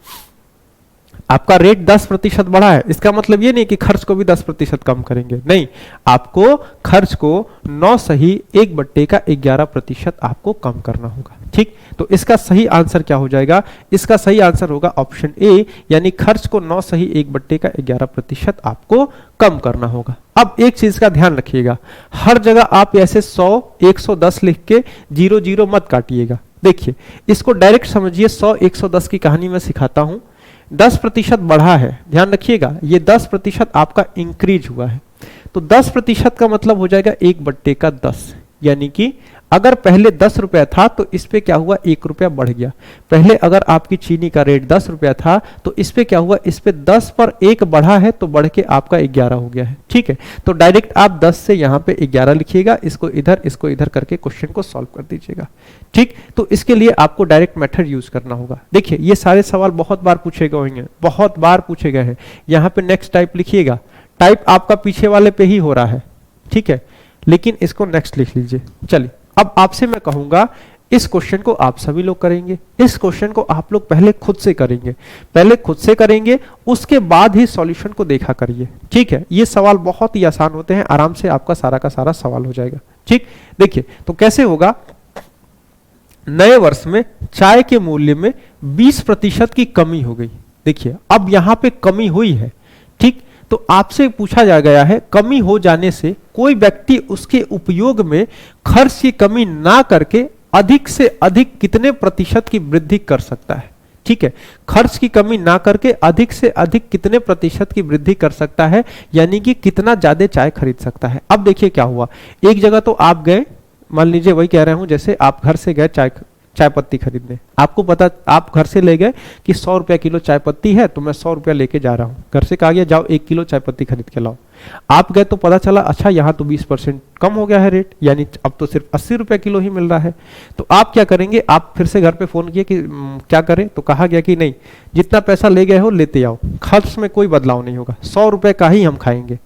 आपका रेट 10% बढ़ा है, इसका मतलब ये नहीं कि खर्च को भी 10% कम करेंगे, नहीं, आपको खर्च को 9 सही 1/11% आपको कम करना होगा। ठीक, तो इसका सही आंसर क्या हो जाएगा? इसका सही आंसर होगा ऑप्शन ए, यानी खर्च को 9 सही 1/11% आपको कम करना होगा। अब एक चीज का ध्यान रखिएगा, हर जगह आप ऐसे 100 110 लिख के 0 मत काटिएगा। देखिए, इसको डायरेक्ट समझिए, 100 110 की कहानी मैं सिखाता हूं। 10% बढ़ा है, ध्यान रखिएगा, ये 10% आपका इंक्रीज हुआ है। तो 10% का मतलब हो जाएगा 1/10, यानी कि अगर पहले 10 रुपया था, तो इस पे क्या हुआ? 1 रुपया बढ़ गया। पहले अगर आपकी चीनी का रेट 10 रुपया था, तो इस पे क्या हुआ? इस पे 10 पर 1 बढ़ा है, तो बढ़ के आपका 11 हो गया है। ठीक है, तो डायरेक्ट आप 10 से यहाँ पे 11 लिखिएगा, इसको इधर करके क्वेश्चन को सॉल्व कर दीजिएगा। ठीक, तो इसके लिए आपको डायरेक्ट मेथड यूज करना होगा। देखिए, ये सारे सवाल बहुत बार पूछे गए होंगे, बहुत बार पूछे गए हैं। यहाँ पे नेक्स्ट टाइप लिखिएगा, टाइप आपका पीछे वाले पे ही हो रहा है। ठीक है, लेकिन इसको नेक्स्ट लिख लीजिए। चलिए, अब आपसे मैं कहूंगा, इस क्वेश्चन को आप सभी लोग करेंगे। इस क्वेश्चन को आप लोग पहले खुद से करेंगे, उसके बाद ही सॉल्यूशन को देखा करिए। ठीक है, ये सवाल बहुत ही आसान होते हैं, आराम से आपका सारा का सारा सवाल हो जाएगा। ठीक, देखिए तो कैसे होगा। नए वर्ष में चाय के मूल्य में 20% की कमी हो गई। देखिए, अब यहां पे कमी हुई है। ठीक, तो आपसे पूछा जा गया है कमी हो जाने से कोई व्यक्ति उसके उपयोग में खर्च की कमी ना करके अधिक से अधिक कितने प्रतिशत की वृद्धि कर सकता है। ठीक है, खर्च की कमी ना करके अधिक से अधिक कितने प्रतिशत की वृद्धि कर सकता है, यानी कि कितना ज्यादा चाय खरीद सकता है। अब देखिए क्या हुआ, एक जगह तो आप गए, मान लीजिए वही कह रहा हूं जैसे आप घर से गए चाय पत्ती खरीदने, आपको पता, आप घर से ले गए कि 100 रुपया किलो चाय पत्ती है, तो मैं 100 रुपया लेके जा रहा हूं, घर से कहा गया जाओ 1 किलो चाय पत्ती खरीद के लाओ। आप गए तो पता चला अच्छा यहाँ तो 20% कम हो गया है रेट, यानी अब तो सिर्फ 80 रुपया किलो ही मिल रहा है। तो आप क्या करेंगे, आप फिर से घर पे फोन किए कि क्या करें, तो कहा गया कि नहीं, जितना पैसा ले गए हो लेते आओ, खर्च में कोई बदलाव नहीं होगा, 100 रुपए का ही हम खाएंगे।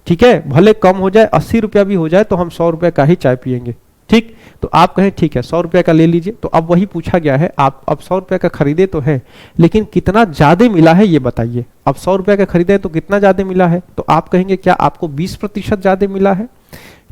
ठीक है, भले कम हो जाए, 80 रुपया भी हो जाए तो हम 100 रुपए का ही चाय पियेंगे। ठीक, तो आप कहें ठीक है 100 रुपए का ले लीजिए। तो अब वही पूछा गया है, आप अब 100 रुपए का खरीदे तो है, लेकिन कितना ज्यादा मिला है ये बताइए। अब 100 रुपए का खरीदे तो कितना ज्यादा मिला है, तो आप कहेंगे क्या आपको 20% ज्यादा मिला है,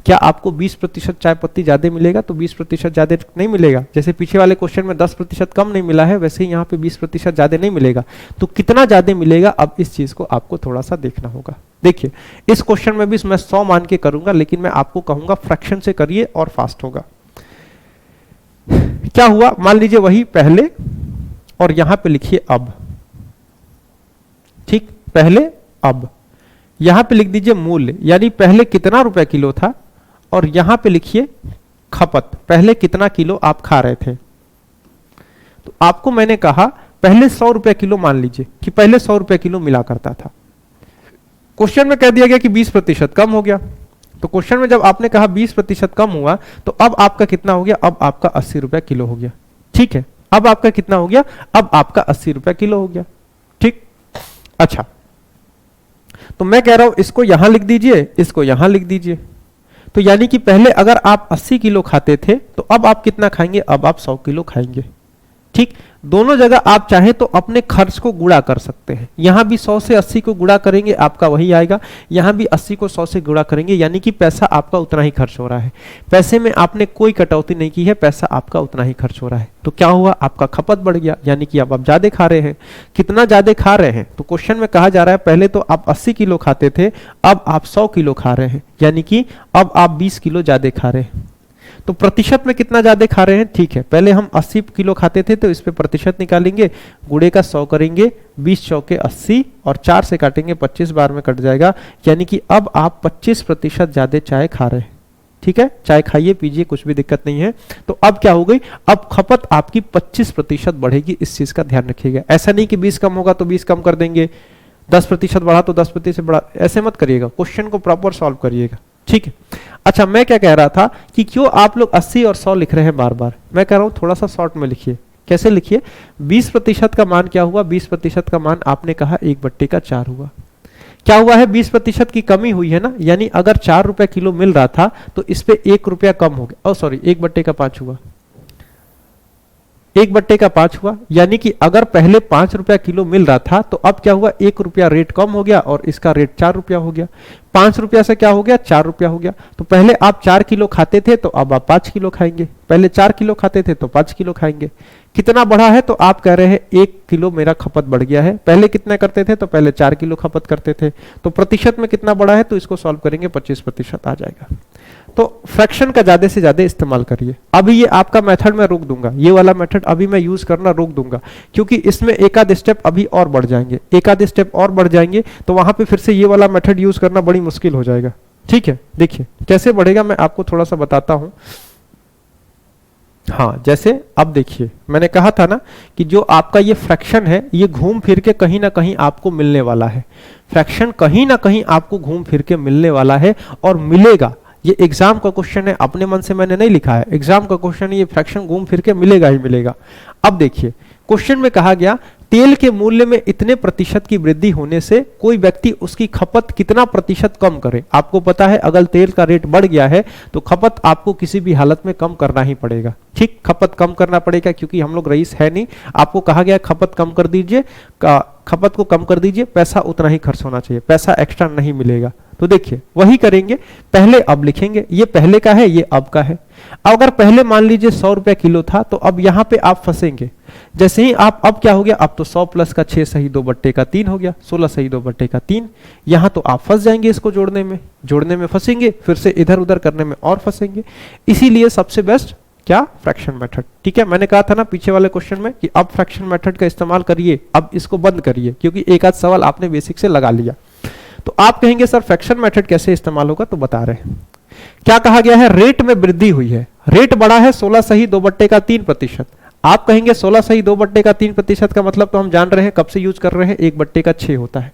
क्या आपको 20% चाय पत्ती ज्यादा मिलेगा, तो 20% ज्यादा नहीं मिलेगा। जैसे पीछे वाले क्वेश्चन में 10% कम नहीं मिला है, वैसे ही यहाँ पे 20% ज्यादा नहीं मिलेगा। तो कितना ज्यादा मिलेगा, अब इस चीज को आपको थोड़ा सा देखना होगा। देखिए इस क्वेश्चन में भी मैं 100 मान के करूंगा, लेकिन मैं आपको कहूंगा फ्रैक्शन से करिए और फास्ट होगा। क्या हुआ, मान लीजिए वही पहले, और यहां पे लिखिए अब। ठीक, पहले अब, यहां पे लिख दीजिए मूल्य, यानी पहले कितना रुपए किलो था, और यहां पे लिखिए खपत, पहले कितना किलो आप खा रहे थे। तो आपको मैंने कहा पहले 100 रुपए किलो, मान लीजिए कि पहले 100 रुपए किलो मिला करता था। क्वेश्चन में कह दिया गया कि 20% कम हो गया, तो क्वेश्चन में जब आपने कहा 20% कम हुआ, तो अब आपका कितना हो गया, अब आपका 80 रुपए किलो हो गया। ठीक है, अब आपका कितना हो गया, अब आपका 80 रुपए किलो हो गया। ठीक, अच्छा, तो मैं कह रहा हूं इसको यहां लिख दीजिए, इसको यहां लिख दीजिए। तो यानी कि पहले अगर आप 80 किलो खाते थे, तो अब आप कितना खाएंगे, अब आप 100 किलो खाएंगे। ठीक, दोनों जगह आप चाहे तो अपने खर्च को गुणा कर सकते हैं, यहां भी 100 से 80 को गुणा करेंगे आपका वही आएगा, यहां भी 80 को 100 से गुणा करेंगे, यानी कि पैसा आपका उतना ही खर्च हो रहा है। पैसे में आपने कोई कटौती नहीं की है, पैसा आपका उतना ही खर्च हो रहा है। तो क्या हुआ, आपका खपत बढ़ गया, यानी कि अब आप ज्यादा खा रहे हैं। कितना ज्यादा खा रहे हैं, तो क्वेश्चन में कहा जा रहा है पहले तो आप 80 किलो खाते थे, अब आप 100 किलो खा रहे हैं, यानी कि अब आप 20 किलो ज्यादा खा रहे हैं। तो प्रतिशत में कितना ज्यादा खा रहे हैं, ठीक है, पहले हम 80 किलो खाते थे, तो इस पे प्रतिशत निकालेंगे, गुणे का 100 करेंगे, 20 चौके 80, और 4 से काटेंगे 25 बार में कट जाएगा, यानी कि अब आप 25% ज्यादा चाय खा रहे हैं। ठीक है, चाय खाइए पीजिए, कुछ भी दिक्कत नहीं है। तो अब क्या हो गई, अब खपत आपकी 25% बढ़ेगी, इस चीज का ध्यान रखिएगा। ऐसा नहीं कि 20 कम होगा तो 20 कम कर देंगे, 10% बढ़ा तो 10% बढ़ा, ऐसे मत करिएगा, क्वेश्चन को प्रॉपर सॉल्व करिएगा। ठीक है, अच्छा, मैं क्या कह रहा था कि क्यों आप लोग 80 और 100 लिख रहे हैं बार बार, मैं कह रहा हूं थोड़ा सा शॉर्ट में लिखिए। कैसे लिखिए, 20% का मान क्या हुआ, 20% का मान आपने कहा 1/4 हुआ। क्या हुआ है, 20% की कमी हुई है ना, यानी अगर 4 रुपए किलो मिल रहा था तो इस पे 1 रुपया कम हो गया, सॉरी 1/5 हुआ, 1/5 हुआ, यानी कि अगर पहले 5 रुपया किलो मिल रहा था, तो अब क्या हुआ, 1 रुपया रेट कम हो गया और इसका रेट 4 रुपया हो गया। 5 रुपया से क्या हो गया, 4 रुपया हो गया। तो पहले आप 4 किलो खाते थे, तो अब आप 5 किलो खाएंगे, पहले 4 किलो खाते थे तो 5 किलो खाएंगे। कितना बढ़ा है, तो आप कह रहे हैं 1 किलो मेरा खपत बढ़ गया है। पहले कितना करते थे, तो पहले 4 किलो खपत करते थे। तो प्रतिशत में कितना बढ़ा है, तो इसको सॉल्व करेंगे 25% आ जाएगा। तो फ्रैक्शन का ज्यादा से ज्यादा इस्तेमाल करिए। अभी ये आपका मेथड मैं रोक दूंगा, ये वाला मेथड अभी मैं यूज करना रोक दूंगा, क्योंकि इसमें एक आध स्टेप अभी और बढ़ जाएंगे, एक आध स्टेप और बढ़ जाएंगे, तो वहां पे फिर से ये वाला मेथड यूज करना बड़ी मुश्किल हो जाएगा। ठीक है, देखिए कैसे बढ़ेगा, मैं आपको थोड़ा सा बताता हूं। हाँ, जैसे अब देखिए, मैंने कहा था ना कि जो आपका ये फ्रैक्शन है, ये घूम फिर के कहीं ना कहीं आपको मिलने वाला है। फ्रैक्शन कहीं ना कहीं आपको घूम फिर के मिलने वाला है और मिलेगा। ये एग्जाम का क्वेश्चन है, अपने मन से मैंने नहीं लिखा है, एग्जाम का क्वेश्चन है, ये फ्रैक्शन घूम फिर के मिलेगा ही मिलेगा। अब देखिए, क्वेश्चन में कहा गया तेल के मूल्य में इतने प्रतिशत की वृद्धि होने से कोई व्यक्ति उसकी खपत कितना प्रतिशत कम करे। आपको पता है अगर तेल का रेट बढ़ गया है तो खपत आपको किसी भी हालत में कम करना ही पड़ेगा। ठीक, खपत कम करना पड़ेगा, क्योंकि हम लोग रईस है नहीं। आपको कहा गया खपत कम कर दीजिए, खपत को कम कर दीजिए, पैसा उतना ही खर्च होना चाहिए, पैसा एक्स्ट्रा नहीं मिलेगा। तो देखिए वही करेंगे, पहले अब लिखेंगे, ये पहले का है, ये अब का है। अगर पहले मान लीजिए 100 रुपया किलो था, तो अब यहां पे आप फंसेंगे। जैसे ही आप, अब क्या हो गया, अब तो 100 प्लस का 6 सही 2/3 हो गया, 16 सही 2/3। यहां तो आप फंस जाएंगे, इसको जोड़ने में फंसेंगे, फिर से इधर उधर करने में और फंसेंगे। इसीलिए सबसे बेस्ट क्या, फ्रैक्शन मेथड। ठीक है, मैंने कहा था ना पीछे वाले क्वेश्चन में कि अब फ्रैक्शन मेथड का इस्तेमाल करिए, अब इसको बंद करिए, क्योंकि एक आध सवाल आपने बेसिक से लगा लिया। तो आप कहेंगे सर फ्रैक्शन मेथड कैसे इस्तेमाल होगा, तो बता रहे हैं। क्या कहा गया है, रेट में वृद्धि हुई है, रेट बढ़ा है 16 सही 2/3%। आप कहेंगे 16 सही 2/3% का मतलब तो हम जान रहे हैं, कब से यूज कर रहे हैं, 1/6 होता है।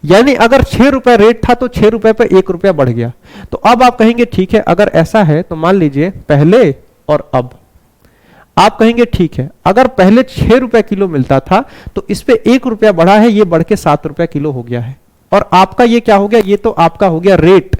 यानी अगर 6 रुपए रेट था तो 6 रुपए पे 1 रुपया बढ़ गया। तो अब आप कहेंगे ठीक है, अगर ऐसा है तो मान लीजिए पहले और अब। आप कहेंगे ठीक है, अगर पहले 6 रुपए किलो मिलता था तो इस पे 1 रुपया बढ़ा है, ये बढ़ के 7 रुपया किलो हो गया है। और आपका ये क्या हो गया, ये तो आपका हो गया रेट,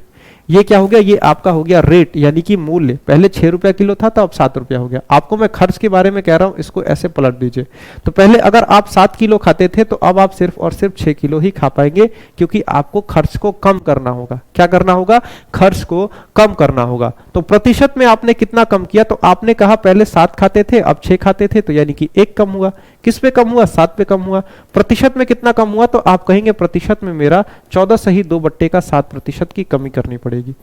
ये क्या हो गया, ये आपका हो गया रेट, यानी कि मूल्य। पहले 6 रुपया किलो था तो अब 7 रुपया हो गया। आपको मैं खर्च के बारे में कह रहा हूं, इसको ऐसे पलट दीजिए। तो पहले अगर आप 7 किलो खाते थे तो अब आप सिर्फ और सिर्फ 6 किलो ही खा पाएंगे, क्योंकि आपको खर्च को कम करना होगा। क्या करना होगा, खर्च को कम करना होगा। तो प्रतिशत में आपने कितना कम किया, तो आपने कहा पहले 7 खाते थे अब 6 खाते थे, तो यानी कि 1 कम हुआ। किस पे कम हुआ, 7 पे कम हुआ। प्रतिशत में कितना कम हुआ, तो आप कहेंगे प्रतिशत में मेरा 14 सही 2/7% की कमी करनी पड़ेगी।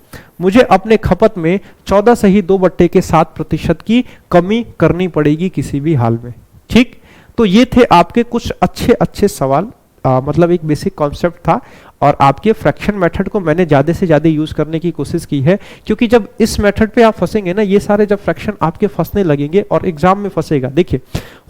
मुझे अपने खपत में 14 सही 2/7% की कमी करनी पड़ेगी किसी भी हाल में। ठीक, तो ये थे आपके कुछ अच्छे अच्छे सवाल, मतलब एक बेसिक कॉन्सेप्ट था। और आपके फ्रैक्शन मेथड को मैंने ज्यादा से ज्यादा यूज करने की कोशिश की है, क्योंकि जब इस मेथड पे आप फंसेंगे ना, ये सारे जब फ्रैक्शन आपके फंसने लगेंगे और एग्जाम में फंसेगा। देखिए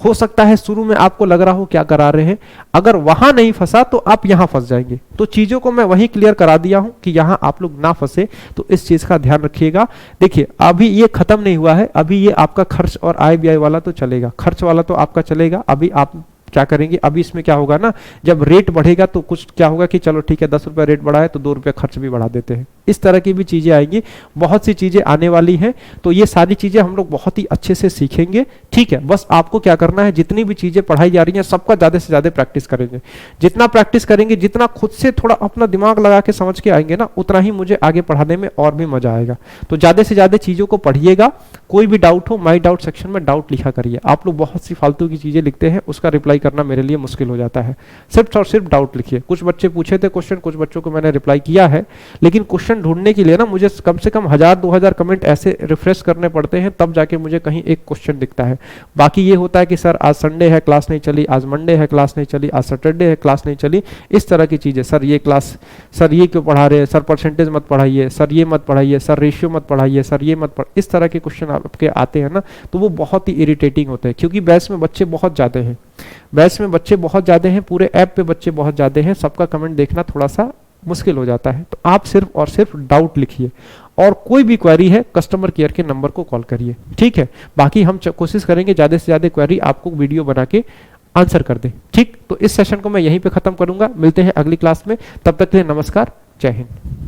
हो सकता है शुरू में आपको लग रहा हो क्या करा रहे हैं, अगर वहां नहीं फंसा तो आप यहां फंस जाएंगे। तो चीजों को मैं वहीं क्लियर करा दिया हूं कि यहां आप लोग ना फंसे, तो इस चीज का ध्यान रखिएगा। देखिए अभी ये खत्म नहीं हुआ है, अभी ये आपका खर्च और आय व्यय वाला तो चलेगा, खर्च वाला तो आपका चलेगा। अभी आप क्या करेंगे, अभी इसमें क्या होगा ना, जब रेट बढ़ेगा तो कुछ क्या होगा कि चलो ठीक है 10 रुपए रेट बढ़ा है तो 2 रुपए खर्च भी बढ़ा देते हैं। इस तरह की भी चीजें आएंगी, बहुत सी चीजें आने वाली हैं। तो ये सारी चीजें हम लोग बहुत ही अच्छे से सीखेंगे। ठीक है, बस आपको क्या करना है, जितनी भी चीजें पढ़ाई जा रही हैं सबका ज्यादा से ज्यादा प्रैक्टिस करेंगे। जितना प्रैक्टिस करेंगे, जितना खुद से थोड़ा अपना दिमाग लगा के समझ के आएंगे ना, उतना ही मुझे आगे पढ़ाने में और भी मजा आएगा। तो ज्यादा से ज्यादा चीजों को पढ़िएगा। कोई भी डाउट हो माई डाउट सेक्शन में डाउट लिखा करिए। आप लोग बहुत सी फालतू की चीजें लिखते हैं, उसका रिप्लाई करना मेरे लिए मुश्किल हो जाता है। सिर्फ और सिर्फ डाउट लिखिए। कुछ बच्चे पूछे थे क्वेश्चन, कुछ बच्चों को मैंने रिप्लाई किया है, लेकिन क्वेश्चन ढूंढने के लिए ना मुझे कम से कम 1000-2000 कमेंट ऐसे रिफ्रेश करने पड़ते हैं, तब जाके मुझे कहीं एक क्वेश्चन दिखता है। बाकी ये होता है कि सर आज संडे है क्लास नहीं चली, आज मंडे है क्लास नहीं चली, आज सैटरडे है क्लास नहीं चली, इस तरह की चीजें। सर ये क्लास, सर ये क्यों पढ़ा रहे हैं, सर परसेंटेज मत पढ़ाइए, सर ये मत पढ़ाइए, सर रेशियो मत पढ़ाइए, सर ये मत पढ़, इस तरह के क्वेश्चन आपके आते हैं ना, तो वो बहुत ही इरिटेटिंग होते हैं। क्योंकि बैच में बच्चे बहुत ज्यादा हैं, बैच में बच्चे बहुत ज्यादा हैं, पूरे ऐप पे बच्चे बहुत ज्यादा हैं, सबका कमेंट देखना थोड़ा सा मुश्किल हो जाता है। तो आप सिर्फ और सिर्फ डाउट लिखिए, और कोई भी क्वेरी है कस्टमर केयर के नंबर को कॉल करिए। ठीक है, बाकी हम कोशिश करेंगे ज्यादा से ज्यादा क्वेरी आपको वीडियो बना के आंसर कर दे। ठीक, तो इस सेशन को मैं यहीं पे खत्म करूंगा। मिलते हैं अगली क्लास में, तब तक के लिए नमस्कार, जय हिंद।